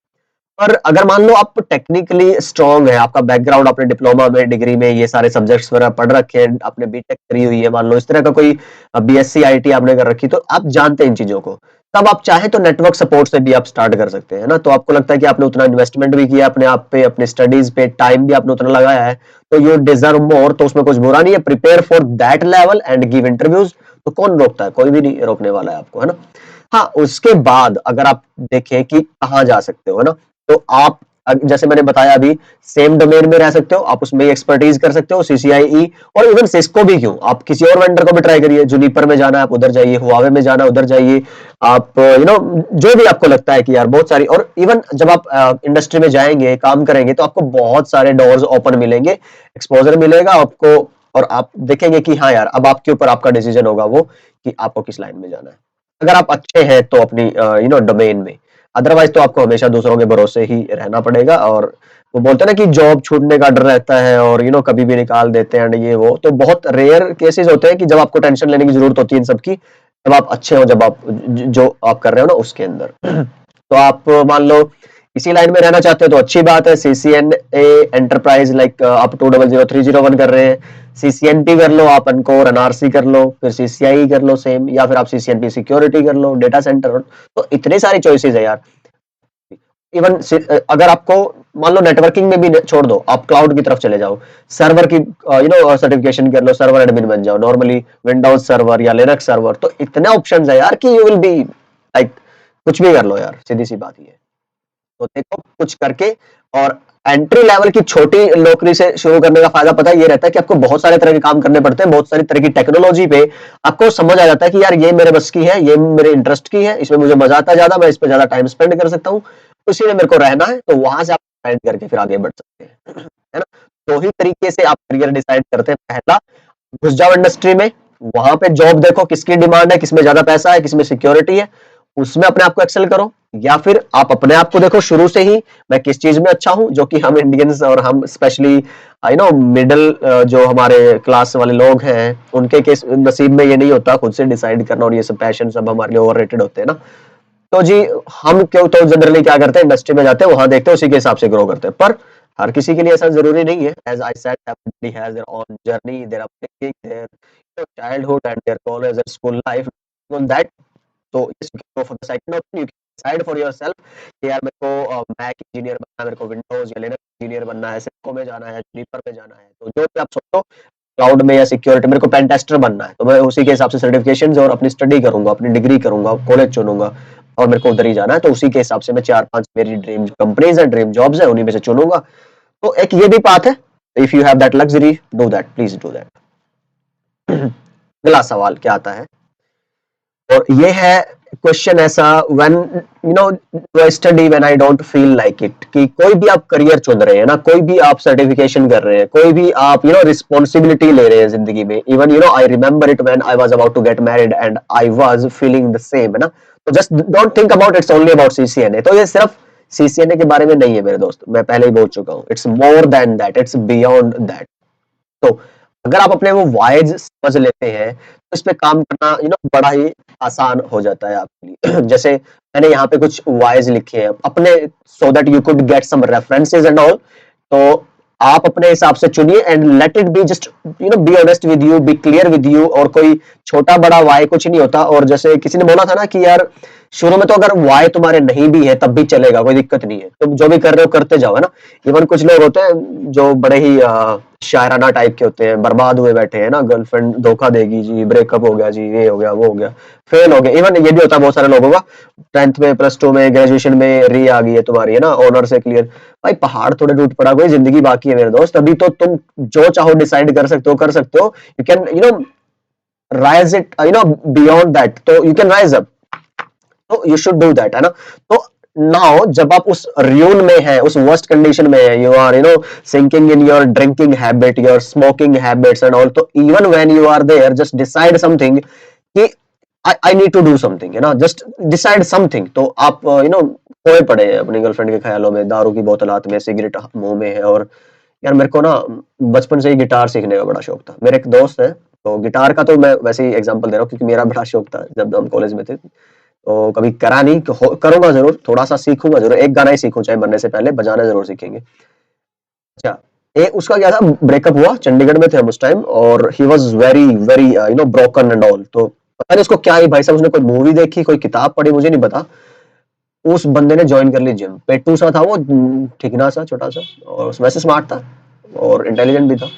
A: पर अगर मान लो आप टेक्निकली स्ट्रांग है, आपका बैकग्राउंड, आपने डिप्लोमा में, डिग्री में ये सारे सब्जेक्ट्स वगैरह पढ़ रखे हैं, आपने बीटेक करी हुई है, मान लो इस तरह का कोई BSc IT आपने कर रखी, तो आप जानते हैं इन चीजों को, तब आप चाहें तो नेटवर्क सपोर्ट से भी आप स्टार्ट कर सकते हैं ना। तो आपको लगता है कि आपने उतना इन्वेस्टमेंट भी किया अपने आप पे, अपने स्टडीज पे टाइम भी आपने उतना लगाया है, तो यू डिजर्व मोर, तो उसमें कुछ बुरा नहीं है, prepare for that level and give interviews. तो कौन रोकता है, कोई भी नहीं रोकने वाला है आपको, है ना। हाँ, उसके बाद अगर आप देखें कि कहाँ जा सकते हो, है ना, तो आप जैसे मैंने बताया अभी, सेम डोमेन में रह सकते हो, आप उसमें एक्सपर्टीज कर सकते हो, CCIE और इवन सिस्को भी, क्यों, आप किसी और वेंडर को भी ट्राई करिए, जुनिपर में जाना है आप उधर जाइए, हुआवे में जाना उधर जाइए, आप जो भी आपको लगता है कि यार बहुत सारी, और इवन जब आप इंडस्ट्री में जाएंगे, काम करेंगे, तो आपको बहुत सारे डोर्स ओपन मिलेंगे, एक्सपोजर मिलेगा आपको, और आप देखेंगे कि हाँ यार, अब आपके ऊपर आपका डिसीजन होगा वो कि आपको किस लाइन में जाना है, अगर आप अच्छे हैं तो अपनी डोमेन में। अदरवाइज तो आपको हमेशा दूसरों के भरोसे ही रहना पड़ेगा, और वो बोलते हैं ना कि जॉब छूटने का डर रहता है, और कभी भी निकाल देते हैं, ये वो, तो बहुत रेयर केसेस होते हैं कि जब आपको टेंशन लेने की जरूरत होती है इन सबकी, जब आप अच्छे हो, जब आप जो आप कर रहे हो ना उसके अंदर। तो आप मान लो इसी लाइन में रहना चाहते हो तो अच्छी बात है, CCNA एंटरप्राइज लाइक आप 200301 कर रहे हैं, CCNP कर लो, आप अनकोर NRC कर लो, फिर CCIE कर लो सेम, या फिर आप CCNP सिक्योरिटी कर लो, डेटा सेंटर, तो इतनी सारी चॉइसेस है यार। इवन अगर आपको मान लो नेटवर्किंग में भी छोड़ दो, आप क्लाउड की तरफ चले जाओ, सर्वर की सर्टिफिकेशन कर लो, सर्वर एडमिन बन जाओ, नॉर्मली विंडोज सर्वर या लिनक्स सर्वर, तो इतने ऑप्शंस है यार कि यू विल बी लाइक कुछ भी कर लो यार, सीधी सी बात ही है। तो देखो कुछ करके, और एंट्री लेवल की छोटी नौकरी से शुरू करने का फायदा पता ये रहता है कि आपको बहुत सारे तरह के काम करने पड़ते हैं, बहुत सारी तरह की टेक्नोलॉजी पे आपको समझ आ जाता है कि यार ये मेरे बस की है, ये मेरे इंटरेस्ट की है, इसमें मुझे मजा आता है ज्यादा, मैं इस पर ज्यादा टाइम स्पेंड कर सकता हूँ, उसी में मेरे को रहना है, तो वहां से आप डिसाइड करके फिर आगे बढ़ सकते हैं, है ना। दो ही तरीके से आप करियर डिसाइड करते हैं। पहला, घुस जाओ इंडस्ट्री में, वहां पे जॉब देखो किसकी डिमांड है, किसमें ज्यादा पैसा है, किसमें सिक्योरिटी है, उसमें अपने आप को एक्सेल करो। या फिर आप अपने आप को देखो शुरू से ही, मैं किस चीज में अच्छा हूं, जो कि हम इंडियंस और हम स्पेशली आई नो मिडिल जो हमारे क्लास वाले लोग हैं उनके केस नसीब में ये नहीं होता खुद से डिसाइड करना, और ये सब पैशन सब हमारे लिए ओवररेटेड होते हैं ना। तो जी हम क्यों तो जनरली क्या करते हैं, इंडस्ट्री में जाते हैं, वहां देखते हैं, उसी के हिसाब से ग्रो करते हैं। पर हर किसी के लिए ऐसा जरूरी नहीं है। As I said, everybody has their own journey, their upbringing, their childhood and their college and school life. On that, तो yes, you can go for the second option, you can decide for yourself कि यार मेरे को Mac engineer बनना है, मेरे को Windows या लिनक्स इंजीनियर बनना है, सिस्को में जाना है, जुनिपर में जाना है, तो जो भी आप सोचो, क्लाउड में या सिक्योरिटी, मेरे को पेन टेस्टर बनना है, तो मैं उसी के हिसाब से सर्टिफिकेशंस और अपनी स्टडी करूंगा, अपनी डिग्री करूंगा, कॉलेज चुनूंगा, और मेरे को उधर ही जाना है, तो उसी के हिसाब से मैं 4-5 मेरी ड्रीम कंपनीज है, ड्रीम जॉब्स है, उन्हीं में से चुनूंगा। तो एक ये भी बात है, if you have that luxury, do that, please do that. अगला सवाल क्या आता है, और ये है क्वेश्चन ऐसा, when you know do I study when I don't feel like it, कि कोई भी आप करियर चुन रहे हैं ना, कोई भी आप सर्टिफिकेशन कर रहे हैं, कोई भी आप रिस्पॉन्सिबिलिटी ले रहे हैं जिंदगी में, even I remember it when I was about to get married and I was feeling the same, है ना। तो just don't think about it's only about CCNA. तो ये सिर्फ सीसीएनए के बारे में नहीं है मेरे दोस्त, मैं पहले ही बोल चुका हूँ, it's more than that, it's beyond that. तो अगर आप अपने वो वाइज समझ लेते हैं तो इस पे काम करना बड़ा ही आसान हो जाता है आपके लिए। जैसे मैंने यहाँ पे कुछ वाइज लिखे हैं अपने, so that you could get some references and all. तो आप अपने हिसाब से चुनिए and let it be just be honest with you, be clear with you, और कोई छोटा बड़ा वाई कुछ नहीं होता। और जैसे किसी ने बोला था ना कि यार शुरू में तो अगर वाई तुम्हारे नहीं भी है तब भी चलेगा, कोई दिक्कत नहीं है, तुम जो भी कर रहे हो करते जाओ, है ना। इवन कुछ लोग होते हैं जो बड़े ही शायराना टाइप के होते हैं, बर्बाद हुए बैठे हैं ना, गर्लफ्रेंड धोखा देगी जी, ब्रेकअप हो गया जी, ये हो गया वो हो गया, फेल हो गया। इवन ये भी होता है बहुत सारे लोगों का, 10th में, +2 में, ग्रेजुएशन में री आ गई है तुम्हारी, है ना, ऑनर से क्लियर। भाई पहाड़ थोड़े टूट पड़ा, कोई जिंदगी बाकी है मेरे दोस्त, अभी तो तुम जो चाहो डिसाइड कर सकते हो, कर सकते हो। You can rise it beyond that, तो यू कैन राइज अप, तो यू शुड डू दैट, है ना। तो नाउ जब आप उस र्यून में है, उस वर्स्ट कंडीशन में है, you are sinking in your drinking habit, your smoking habits and all, तो even when you are there, just decide something कि I need to do something, है ना, जस्ट डिसाइड समथिंग। तो आप खोए पड़े हैं अपनी गर्लफ्रेंड के ख्यालों में, दारू की बोतल हाथ में, सिगरेट मुंह में है, और यार मेरे को ना बचपन से ही गिटार सीखने का बड़ा शौक था। मेरे एक दोस्त है, तो गिटार का तो मैं वैसे ही एग्जांपल दे रहा हूँ क्योंकि मेरा बड़ा शौक था जब हम कॉलेज में थे। तो कभी करा नहीं, करूंगा जरूर, थोड़ा सा सीखूंगा जरूर, एक गाना ही सीखूं चाहे मरने से पहले, बजाना जरूर सीखेंगे। अच्छा, उसका क्या था, ब्रेकअप हुआ, चंडीगढ़ में थे हम उस टाइम, और he was very very broken and all. तो पता नहीं उसको क्या ही भाई साहब, उसने कोई मूवी देखी, कोई किताब पढ़ी, मुझे नहीं पता, उस बंदे ने ज्वाइन कर ली जिम। पेटू सा था वो, ठिकना सा, छोटा सा, और वैसे स्मार्ट था और इंटेलिजेंट भी था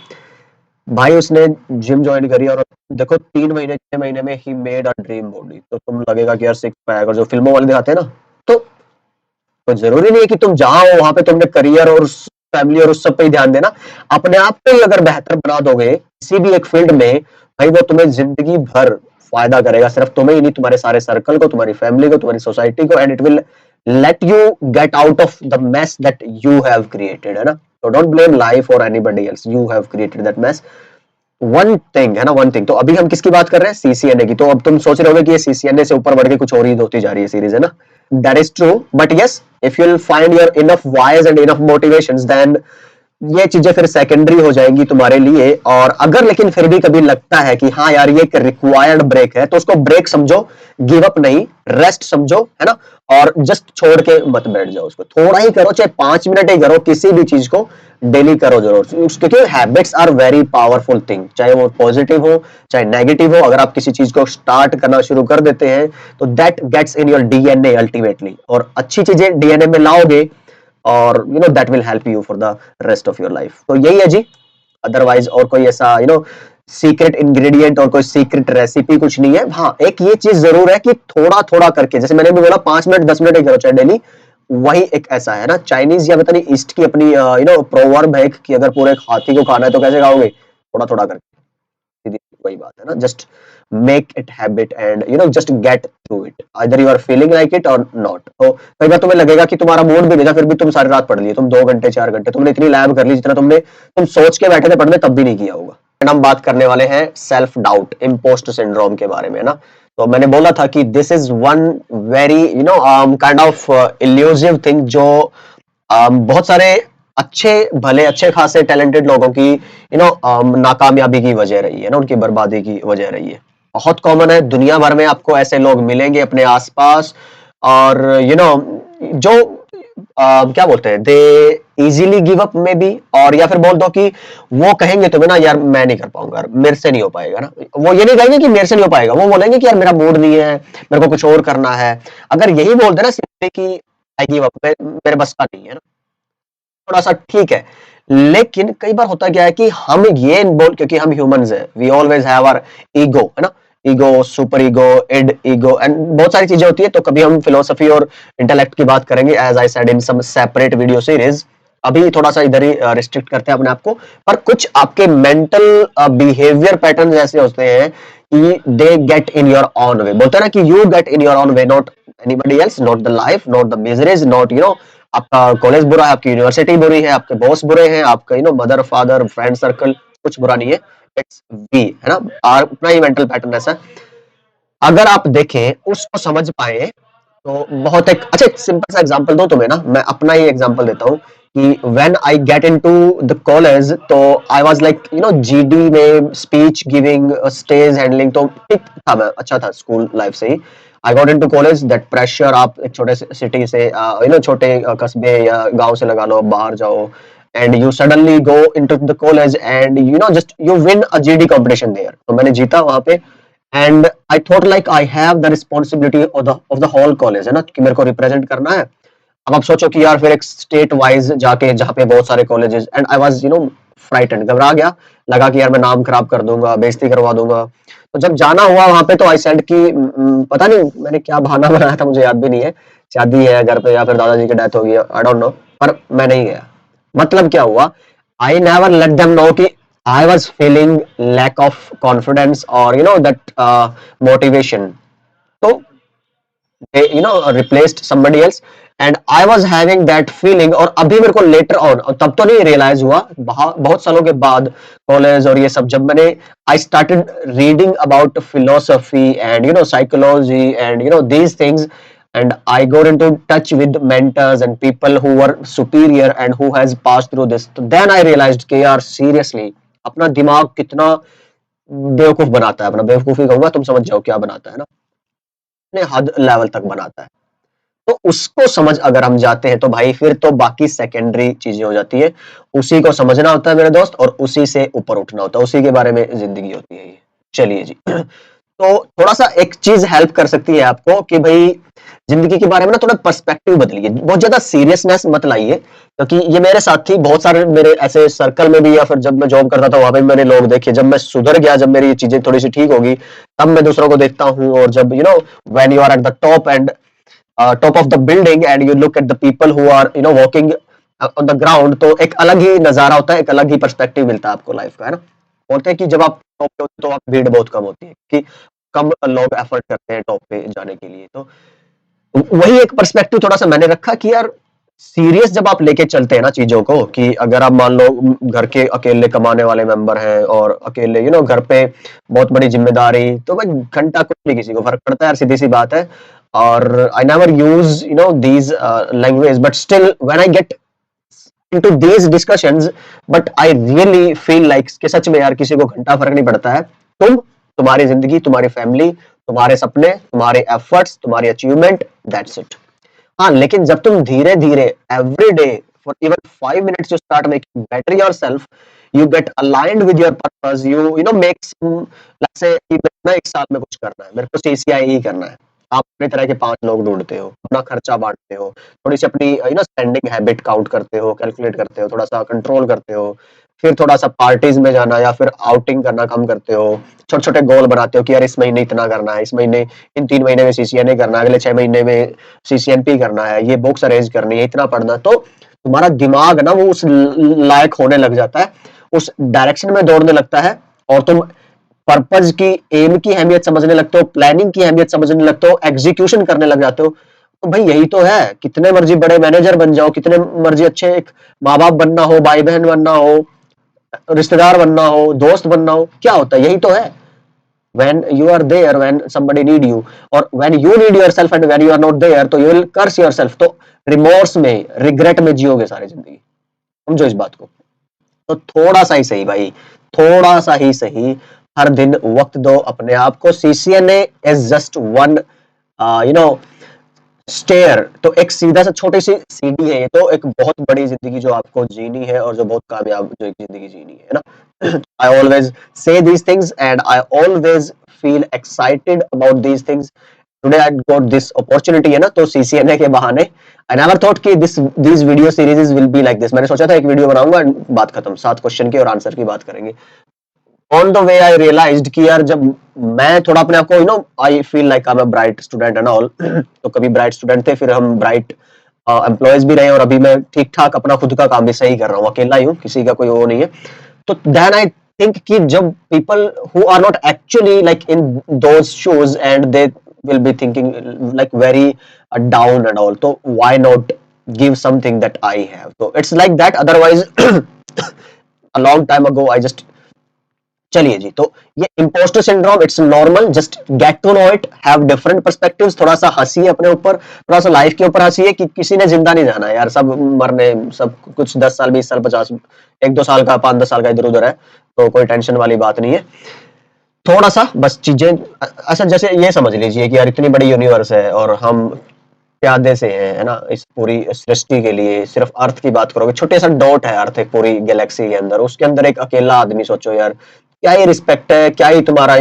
A: भाई। उसने जिम ज्वाइन करी और देखो 3 महीने 6 महीने में he made a dream body. तो तुम लगेगा कि यार सिक्स पैक, और जो फिल्मों वाले दिखाते हैं ना, तो जरूरी नहीं है कि तुम जाओ वहां पे तुमने करियर और फैमिली और उस सब पे ही ध्यान देना। अपने आप को ही अगर बेहतर बना दोगे किसी भी एक फील्ड में, भाई वो तुम्हें जिंदगी भर फायदा करेगा, सिर्फ तुम्हें ही नहीं, तुम्हारे सारे सर्कल को, तुम्हारी फैमिली को, तुम्हारी सोसाइटी को, and it will let you get out of the mess that you have created, है ना। तो डोंट ब्लेम लाइफ और anybody else, you have created that mess. One thing है ना, वन थिंग। तो अभी हम किसकी बात कर रहे हैं, सीसीएनए की। तो अब तुम सोच रहे होगे कि ये सीसीएनए से ऊपर बढ़ के कुछ और ही होती जा रही है सीरीज, है ना। That is true, but yes, if you will find your enough wise and enough motivations, then ये चीजें फिर सेकेंडरी हो जाएंगी तुम्हारे लिए। और अगर लेकिन फिर भी कभी लगता है कि हाँ यार ये एक रिक्वायर्ड ब्रेक है, तो उसको ब्रेक समझो, गिव अप नहीं, रेस्ट समझो, है ना। और जस्ट छोड़ के मत बैठ जाओ, उसको थोड़ा ही करो, चाहे 5 मिनट ही करो, किसी भी चीज को डेली करो जरूर, क्योंकि habits are very powerful thing, चाहे वो पॉजिटिव हो चाहे नेगेटिव हो। अगर आप किसी चीज को स्टार्ट करना शुरू कर देते हैं तो that gets in your DNA ultimately, और अच्छी चीजें डीएनए में लाओगे और that will help you for the rest of your life. तो यही है जी, अदरवाइज और कोई ऐसा सीक्रेट इंग्रेडिएंट और कोई सीक्रेट रेसिपी कुछ नहीं है। हाँ, एक ये चीज जरूर है कि थोड़ा थोड़ा करके, जैसे मैंने भी बोला 5 मिनट 10 मिनट ही करो चाहे डेली, वही एक ऐसा है ना, चाइनीज या पता नहीं ईस्ट की अपनी प्रोवर्ब है कि अगर पूरे एक हाथी को खाना है तो कैसे खाओगे, थोड़ा थोड़ा करके। सीधी वही बात है ना, just make it habit and just get through it, either you are feeling like it or not. तो कई बार तुम्हें लगेगा कि तुम्हारा मूड भी नहीं था, फिर भी तुम सारी रात पढ़ लिए, तुम 2 घंटे 4 घंटे तुमने इतनी लैब कर ली जितना तुम सोच के बैठे थे पढ़ने तब भी नहीं किया होगा। एंड हम बात करने वाले हैं सेल्फ डाउट इम्पोस्टर सिंड्रोम के बारे में ना। तो मैंने बोला था कि this is one very kind of elusive thing जो बहुत सारे अच्छे भले अच्छे खासे टैलेंटेड लोगों की नाकामयाबी की वजह रही है ना, उनकी बर्बादी की वजह रही है। बहुत कॉमन है, दुनिया भर में आपको ऐसे लोग मिलेंगे अपने आसपास, और जो क्या बोलते हैं, दे इजीली गिव अप में भी, और या फिर बोल दो कि वो कहेंगे तुम्हें ना यार मैं नहीं कर पाऊंगा, यार मेरे से नहीं हो पाएगा ना। वो ये नहीं कहेंगे कि मेरे से नहीं हो पाएगा, वो बोलेंगे कि यार मेरा मूड नहीं है, मेरे को कुछ और करना है। अगर यही बोल दे ना सिंपली कि आई गिव अप, मेरे बस का नहीं है ना, थोड़ा सा ठीक है। लेकिन कई बार होता क्या है कि हम ये बोल, क्योंकि हम ह्यूमंस हैं, we always have our ego, है ना, ego, super ego, id ego and बहुत सारी चीजें होती है। तो कभी हम फिलोसफी और इंटेलेक्ट की बात करेंगे, as I said in some separate video series. अभी थोड़ा सा इधर ही रिस्ट्रिक्ट करते हैं अपने आप को, पर कुछ आपके मेंटल बिहेवियर पैटर्न ऐसे होते हैं कि they get in your own way. बोलते हैं ना कि you get in your own way, not anybody else, not the life, not the miseries, not आपका कॉलेज बुरा है, आपकी यूनिवर्सिटी बुरी है, आपके बॉस बुरे हैं, आपका मदर फादर फ्रेंड सर्कल कुछ बुरा नहीं है, इट्स वी, है ना, अपना ही मेंटल पैटर्न ऐसा है। अगर आप देखें उसको समझ पाए तो बहुत एक अच्छा, एक सिंपल सा एग्जांपल दो तुम्हें ना, मैं अपना ही एग्जांपल देता हूँ कि when I get into the college, तो आई वाज लाइक जीडी में स्पीच गिविंग, स्टेज हैंडलिंग, तो ठीक था, मैं अच्छा था स्कूल लाइफ से ही। I got into college, that pressure, आप एक छोटे सिटी से छोटे कस्बे या गांव से लगा लो, बाहर जाओ and you suddenly go into the college and just you win a GD competition there. तो मैंने जीता वहां पे, and I thought like I have the responsibility of the whole college, है ना, कि मेरे को रिप्रेजेंट करना है। अब आप सोचो कि यार फिर एक स्टेट वाइज जाके जहाँ पे बहुत सारे colleges, and I was frightened, घबरा गया, लगा कि यार मैं नाम खराब कर दूंगा, बेइज्जती करवा दूंगा। तो जब जाना हुआ वहां पे तो आई सेड कि पता नहीं मैंने क्या बहाना बनाया था, मुझे याद भी नहीं है, शादी है घर पे या फिर दादाजी की डेथ हो गई, आई डोंट नो, पर मैं नहीं गया। मतलब क्या हुआ, I never let them know कि I was feeling lack of confidence और दैट मोटिवेशन। तो they replaced somebody else and I was having that feeling। और अभी मेरे को later on, तब तो नहीं realize हुआ, बहुत सालों के बाद कॉलेज और ये सब जब मैंने I started reading about philosophy and psychology and these things, and I got into touch with mentors and people who were superior and who has passed through this, तो then I realized कि यार seriously अपना दिमाग कितना बेवकूफ बनाता है, अपना बेवकूफी कहूंगा, तुम समझ जाओ क्या बनाता है ना, अपने हद लेवल तक बनाता है। तो उसको समझ अगर हम जाते हैं तो भाई फिर तो बाकी सेकेंडरी चीजें हो जाती है। उसी को समझना होता है मेरे दोस्त, और उसी से ऊपर उठना होता है, उसी के बारे में जिंदगी होती है ये। चलिए जी तो थोड़ा सा एक चीज हेल्प कर सकती है आपको कि भाई जिंदगी के बारे में ना थोड़ा पर्सपेक्टिव बदलिए, बहुत ज्यादा सीरियसनेस मत लाइए, क्योंकि ये मेरे साथ थी, बहुत सारे मेरे ऐसे सर्कल में भी, या फिर जब मैं जॉब करता था वहां पे मैंने लोग देखे, जब मैं सुधर गया, जब मेरी चीजें थोड़ी सी ठीक होगी, तब मैं दूसरों को देखता हूँ, और जब when you are at the top and top of the building and you look at the people who are walking on the ground, तो एक अलग ही नजारा होता है, एक अलग ही पर्सपेक्टिव मिलता है आपको लाइफ का, है ना। बोलते हैं कि जब आप टॉप पे होते हो तो आप भीड़ बहुत कम होती है, कि कम लोग एफर्ट करते हैं टॉप पे जाने के लिए। तो वही एक पर्सपेक्टिव थोड़ा सा मैंने रखा कि यार सीरियस जब आप लेके चलते हैं ना चीजों को, कि अगर आप मान लो घर के अकेले कमाने वाले मेंबर हैं और अकेले घर पे बहुत बड़ी जिम्मेदारी, तो भाई घंटा कुछ नहीं किसी को फर्क पड़ता है, सीधी सी बात है। और I never use these language, but still when I gate into these discussions, but I really feel like कि सच में यार किसी को घंटा फर्क नहीं पड़ता है, तुम्हारी जिंदगी, तुम्हारी फैमिली, तुम्हारे सपने, तुम्हारे एफर्ट्स, तुम्हारी अचीवमेंट, दैट्स इट। हाँ, लेकिन जब तुम धीरे धीरे every day for even 5 minutes you start making better yourself, you get aligned with your purpose, you know make some, let's say कि मैं ना 1 साल में कुछ करना है, मेरे को CCIE ही करना है, आप अपनी तरह के 5 लोग ढूंढते हो, अपना खर्चा बांटते हो, थोड़ी सी अपनी स्पेंडिंग हैबिट काउंट करते हो, कैलकुलेट करते हो, थोड़ा सा कंट्रोल करते हो, फिर थोड़ा सा पार्टीज में जाना या फिर आउटिंग करना कम करते हो, छोटे छोटे गोल बनाते हो कि यार इस महीने इतना करना है, इस महीने इन 3 महीने में सीसीएनए करना है, अगले 6 महीने में सीसीएनपी करना है, ये बुक्स अरेंज करनी है, इतना पढ़ना, तो तुम्हारा दिमाग ना वो उस लायक होने लग जाता है, उस डायरेक्शन में दौड़ने लगता है, और तुम पर्पज की, एम की अहमियत समझने लगते हो, प्लानिंग की अहमियत समझने लगते हो, एग्जीक्यूशन करने लग जाते हो। तो भाई यही तो है, कितने मर्जी बड़े मैनेजर बन जाओ, कितने मर्जी अच्छे एक माँ बाप बनना हो, भाई बहन बनना हो, रिश्तेदार बनना हो, दोस्त बनना हो, क्या होता है, यही तो है। when you are there when somebody need you, or when you need yourself and when you are not there, तो you will curse yourself, तो रिमोर्स में, रिग्रेट में जियोगे सारी जिंदगी। समझो इस बात को। तो थोड़ा सा ही सही भाई, थोड़ा सा ही सही हर दिन वक्त दो अपने आप को। CCNA is just one you know stair, तो एक सीधा सा छोटी सी सीढ़ी है ये, तो एक बहुत बड़ी जिंदगी जो आपको जीनी है, और जो बहुत कामयाब जो एक जिंदगी जीनी है ना। I always say these things and I always feel excited about these things. Today I got this opportunity है ना, तो सीसीएनए के बहाने आई नेवर थॉट कि this video series will be like this. मैंने सोचा था एक वीडियो बनाऊंगा, बात खत्म, 7 क्वेश्चन की और आंसर की बात करेंगे। On the way I realized कि यार जब मैं थोड़ा अपने आप को I feel like I am a bright student and all, तो कभी ब्राइट स्टूडेंट थे, फिर हम ब्राइट एम्प्लॉयज भी रहे, और अभी मैं ठीक ठाक अपना खुद का काम भी सही कर रहा हूँ, अकेला ही हूँ, किसी का कोई वो नहीं है। तो देन आई थिंक कि जब people who are not actually like in those shoes and they will be thinking like very down and all, तो why not give something that I have, तो it's like that. Otherwise a long time ago I just, चलिए जी, तो ये impostor syndrome it's normal, just get to know it, have different perspectives, थोड़ा सा हंसिए अपने ऊपर, थोड़ा सा लाइफ के ऊपर हंसिए कि किसी ने जिंदा नहीं जाना यार, सब मरने, सब कुछ 10 साल 20 साल 50, 1-2 साल का 5-10 साल का इधर उधर है, तो कोई टेंशन वाली बात नहीं है। थोड़ा सा बस चीजें अच्छा, जैसे ये समझ लीजिए कि यार इतनी बड़ी यूनिवर्स है और हम प्यादे से हैं, है ना, इस पूरी सृष्टि के लिए सिर्फ अर्थ की बात करोगे, छोटे सा डॉट है अर्थ एक पूरी गैलेक्सी के अंदर, उसके अंदर एक अकेला आदमी, सोचो यार क्या ही रिस्पेक्ट है, क्या ही तुम्हारा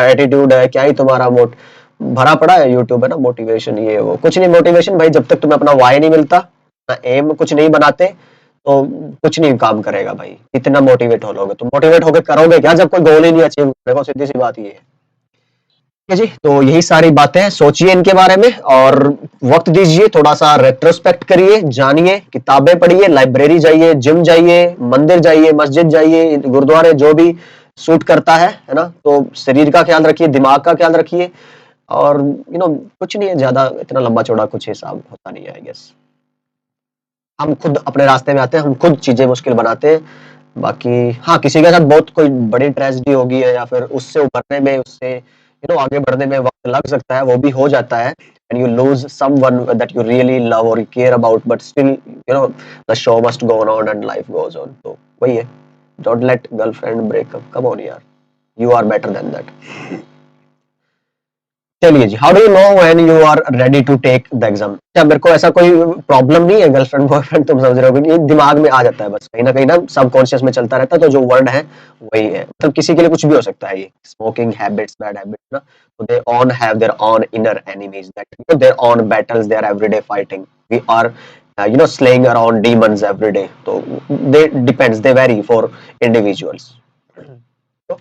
A: एटीट्यूड है, क्या ही तुम्हारा भरा पड़ा है यूट्यूब है ना, मोटिवेशन ये वो, कुछ नहीं मोटिवेशन भाई, जब तक तुम्हें अपना वाई नहीं मिलता ना, एम कुछ नहीं बनाते, तो कुछ नहीं काम करेगा भाई, इतना मोटिवेट हो लोगे, तुम मोटिवेट होकर करोगे क्या जब कोई गोल ही नहीं अचीव करेगा, सीधी सी बात ये है। ठीक है जी, तो यही सारी बातें सोचिए इनके बारे में, और वक्त दीजिए, थोड़ा सा रेट्रोस्पेक्ट करिए, जानिए, किताबें पढ़िए, लाइब्रेरी जाइए, जिम जाइए, मंदिर जाइए, मस्जिद जाइए, गुरुद्वारे, जो भी सूट करता है ना, तो शरीर का ख्याल रखिए, दिमाग का ख्याल रखिए, और कुछ नहीं है ज्यादा, इतना लंबा चौड़ा कुछ हिसाब होता नहीं है, आई गेस। हम खुद अपने रास्ते में आते हैं, हम खुद चीजें मुश्किल बनाते हैं, बाकी हाँ, किसी के साथ बहुत कोई बड़ी ट्रेजेडी होगी है, या फिर उससे उभरने में, उससे आगे बढ़ने में वक्त लग सकता है, वो भी हो जाता है, and you lose someone that you really love or you care about, but still the show must go on and life goes on, तो वही है, don't let girlfriend break up, come on यार, you are better than that। चलिए जी, how do you know when you are ready to take the exam. क्या मेरे को ऐसा कोई प्रॉब्लम नहीं है, गर्लफ्रेंड बॉयफ्रेंड तुम समझ रहे हो, ये दिमाग में आ जाता है, बस कहीं ना सबकॉन्शियस में चलता रहता है, तो जो वर्ड है वही है, मतलब किसी के लिए कुछ भी हो सकता है, ये स्मोकिंग हैबिट्स, बैड हैबिट्स ना, तो they own have their own inner enemies, that their own battles, they are everyday fighting, we are slaying around demons every day, तो they depends, they vary for individuals। तो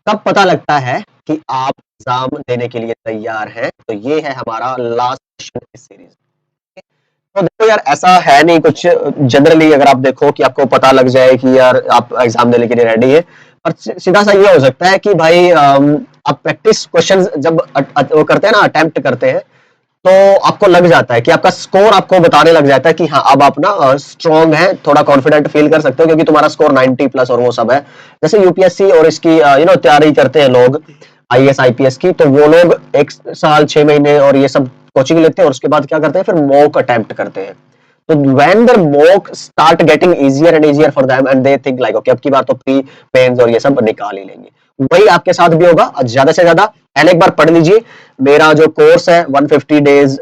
A: कब पता लगता है कि आप एग्जाम देने के लिए तैयार हैं, तो ये है हमारा लास्ट क्वेश्चन इस सीरीज। तो देखो यार, ऐसा है नहीं कुछ, जनरली अगर आप देखो कि आपको पता लग जाए कि यार आप एग्जाम देने के लिए रेडी है, और सीधा सा ये हो सकता है कि भाई आप प्रैक्टिस क्वेश्चंस जब वो करते हैं ना, अटेम्प्ट करते हैं, तो आपको लग जाता है कि आपका स्कोर आपको बताने लग जाता है कि हाँ अब आप ना स्ट्रॉन्ग है, थोड़ा कॉन्फिडेंट फील कर सकते हो, क्योंकि तुम्हारा स्कोर 90 प्लस और वो सब है। जैसे यूपीएससी और इसकी तैयारी करते हैं लोग, आईएएस आईपीएस की, तो वो लोग 1 साल 6 महीने और ये सब कोचिंग लेते हैं, और उसके बाद क्या करते हैं, फिर मॉक अटेम्प्ट करते हैं। तो when their mock start getting easier and easier for them and they think like okay अब की बार तो प्री मेंस और ये सब निकाल ही लेंगे, वही आपके साथ भी होगा। ज्यादा से ज्यादा पहले एक बार पढ़ लीजिए, मेरा जो कोर्स है 150 डेज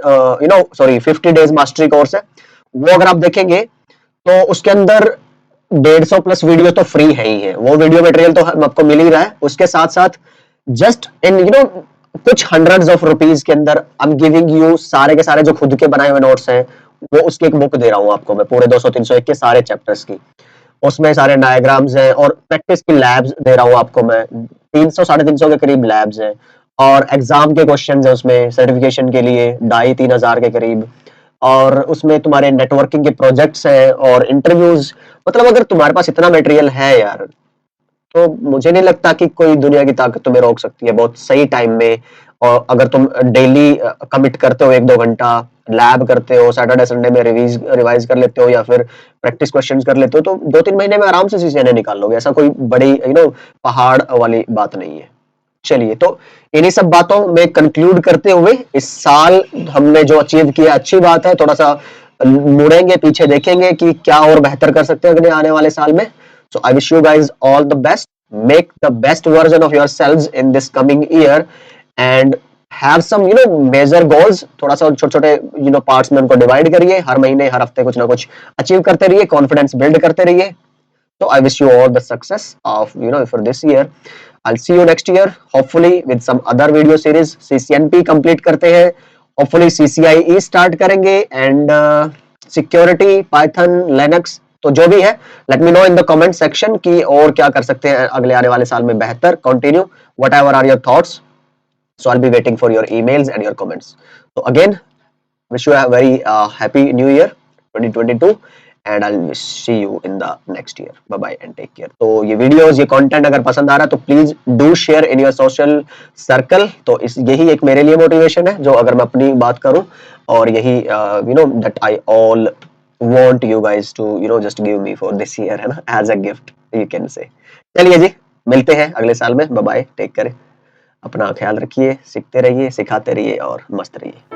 A: 50 डेज मास्टरी कोर्स है, वो अगर आप देखेंगे तो उसके अंदर 150 प्लस वीडियो तो फ्री है ही है, वो वीडियो मटेरियल तो आपको मिल ही रहा है, उसके साथ साथ जस्ट इन कुछ हंड्रेड्स ऑफ रुपीज के अंदर आई एम गिविंग यू सारे के सारे जो खुद के बनाए हुए नोट्स हैं, वो उसकी एक बुक दे रहा हूं आपको मैं, पूरे 200-301 के सारे चैप्टर्स की, उसमें सारे डायग्राम्स हैं और प्रैक्टिस की लैब्स दे रहा हूँ आपको मैं, 300 350 के करीब लैब्स हैं और एग्जाम के क्वेश्चन है उसमें सर्टिफिकेशन के लिए 2500-3000 के करीब, और उसमें तुम्हारे नेटवर्किंग के प्रोजेक्ट्स हैं और इंटरव्यूज। मतलब अगर तुम्हारे पास इतना मटेरियल है यार, तो मुझे नहीं लगता कि कोई दुनिया की ताकत तुम्हें रोक सकती है बहुत सही टाइम में। और अगर तुम डेली कमिट करते हो 1-2 घंटा, लैब करते हो, सैटरडे संडे में रिवाइज कर लेते हो या फिर प्रैक्टिस क्वेश्चंस कर लेते हो, तो 2-3 महीने में आराम से सीसीएनए निकाल लोगे। ऐसा कोई बड़ी पहाड़ वाली बात नहीं है। चलिए, तो इन्हीं सब बातों में कंक्लूड करते हुए इस साल हमने जो अचीव किया अच्छी बात है। थोड़ा सा मुड़ेंगे पीछे, देखेंगे कि क्या और बेहतर कर सकते हैं अगले आने वाले साल में। So I wish you guys all the best. Make the best version of yourselves in this coming year and have some major goals. थोड़ा सा छोटे छोटे पार्ट्स में उनको डिवाइड करिए, हर महीने हर हफ्ते कुछ ना कुछ अचीव करते रहिए, कॉन्फिडेंस बिल्ड करते रहिए। So I wish you all the success of for this year. I'll see you next year, hopefully with some other video series. CCNP complete करते हैं, hopefully CCIE start करेंगे and security, Python, Linux, तो जो भी है let me know in the comment section कि और क्या कर सकते हैं अगले आने वाले साल में बेहतर। Continue whatever are your thoughts. So I'll be waiting for your emails and your comments. So again, wish you a very happy new year 2022 and I'll see you in the next year. Bye bye and take care. तो ये videos, ये content अगर पसंद आ रहा है तो please do share in your social circle. तो यही एक मेरे लिए मोटिवेशन है, जो अगर मैं अपनी बात करूं, और यही that I all want you guys to just give me for this year, है ना, as a gift you can say। चलिए जी, मिलते हैं अगले साल में। बाय बाय, टेक केयर, अपना ख्याल रखिए, सीखते रहिए, सिखाते रहिए और मस्त रहिए।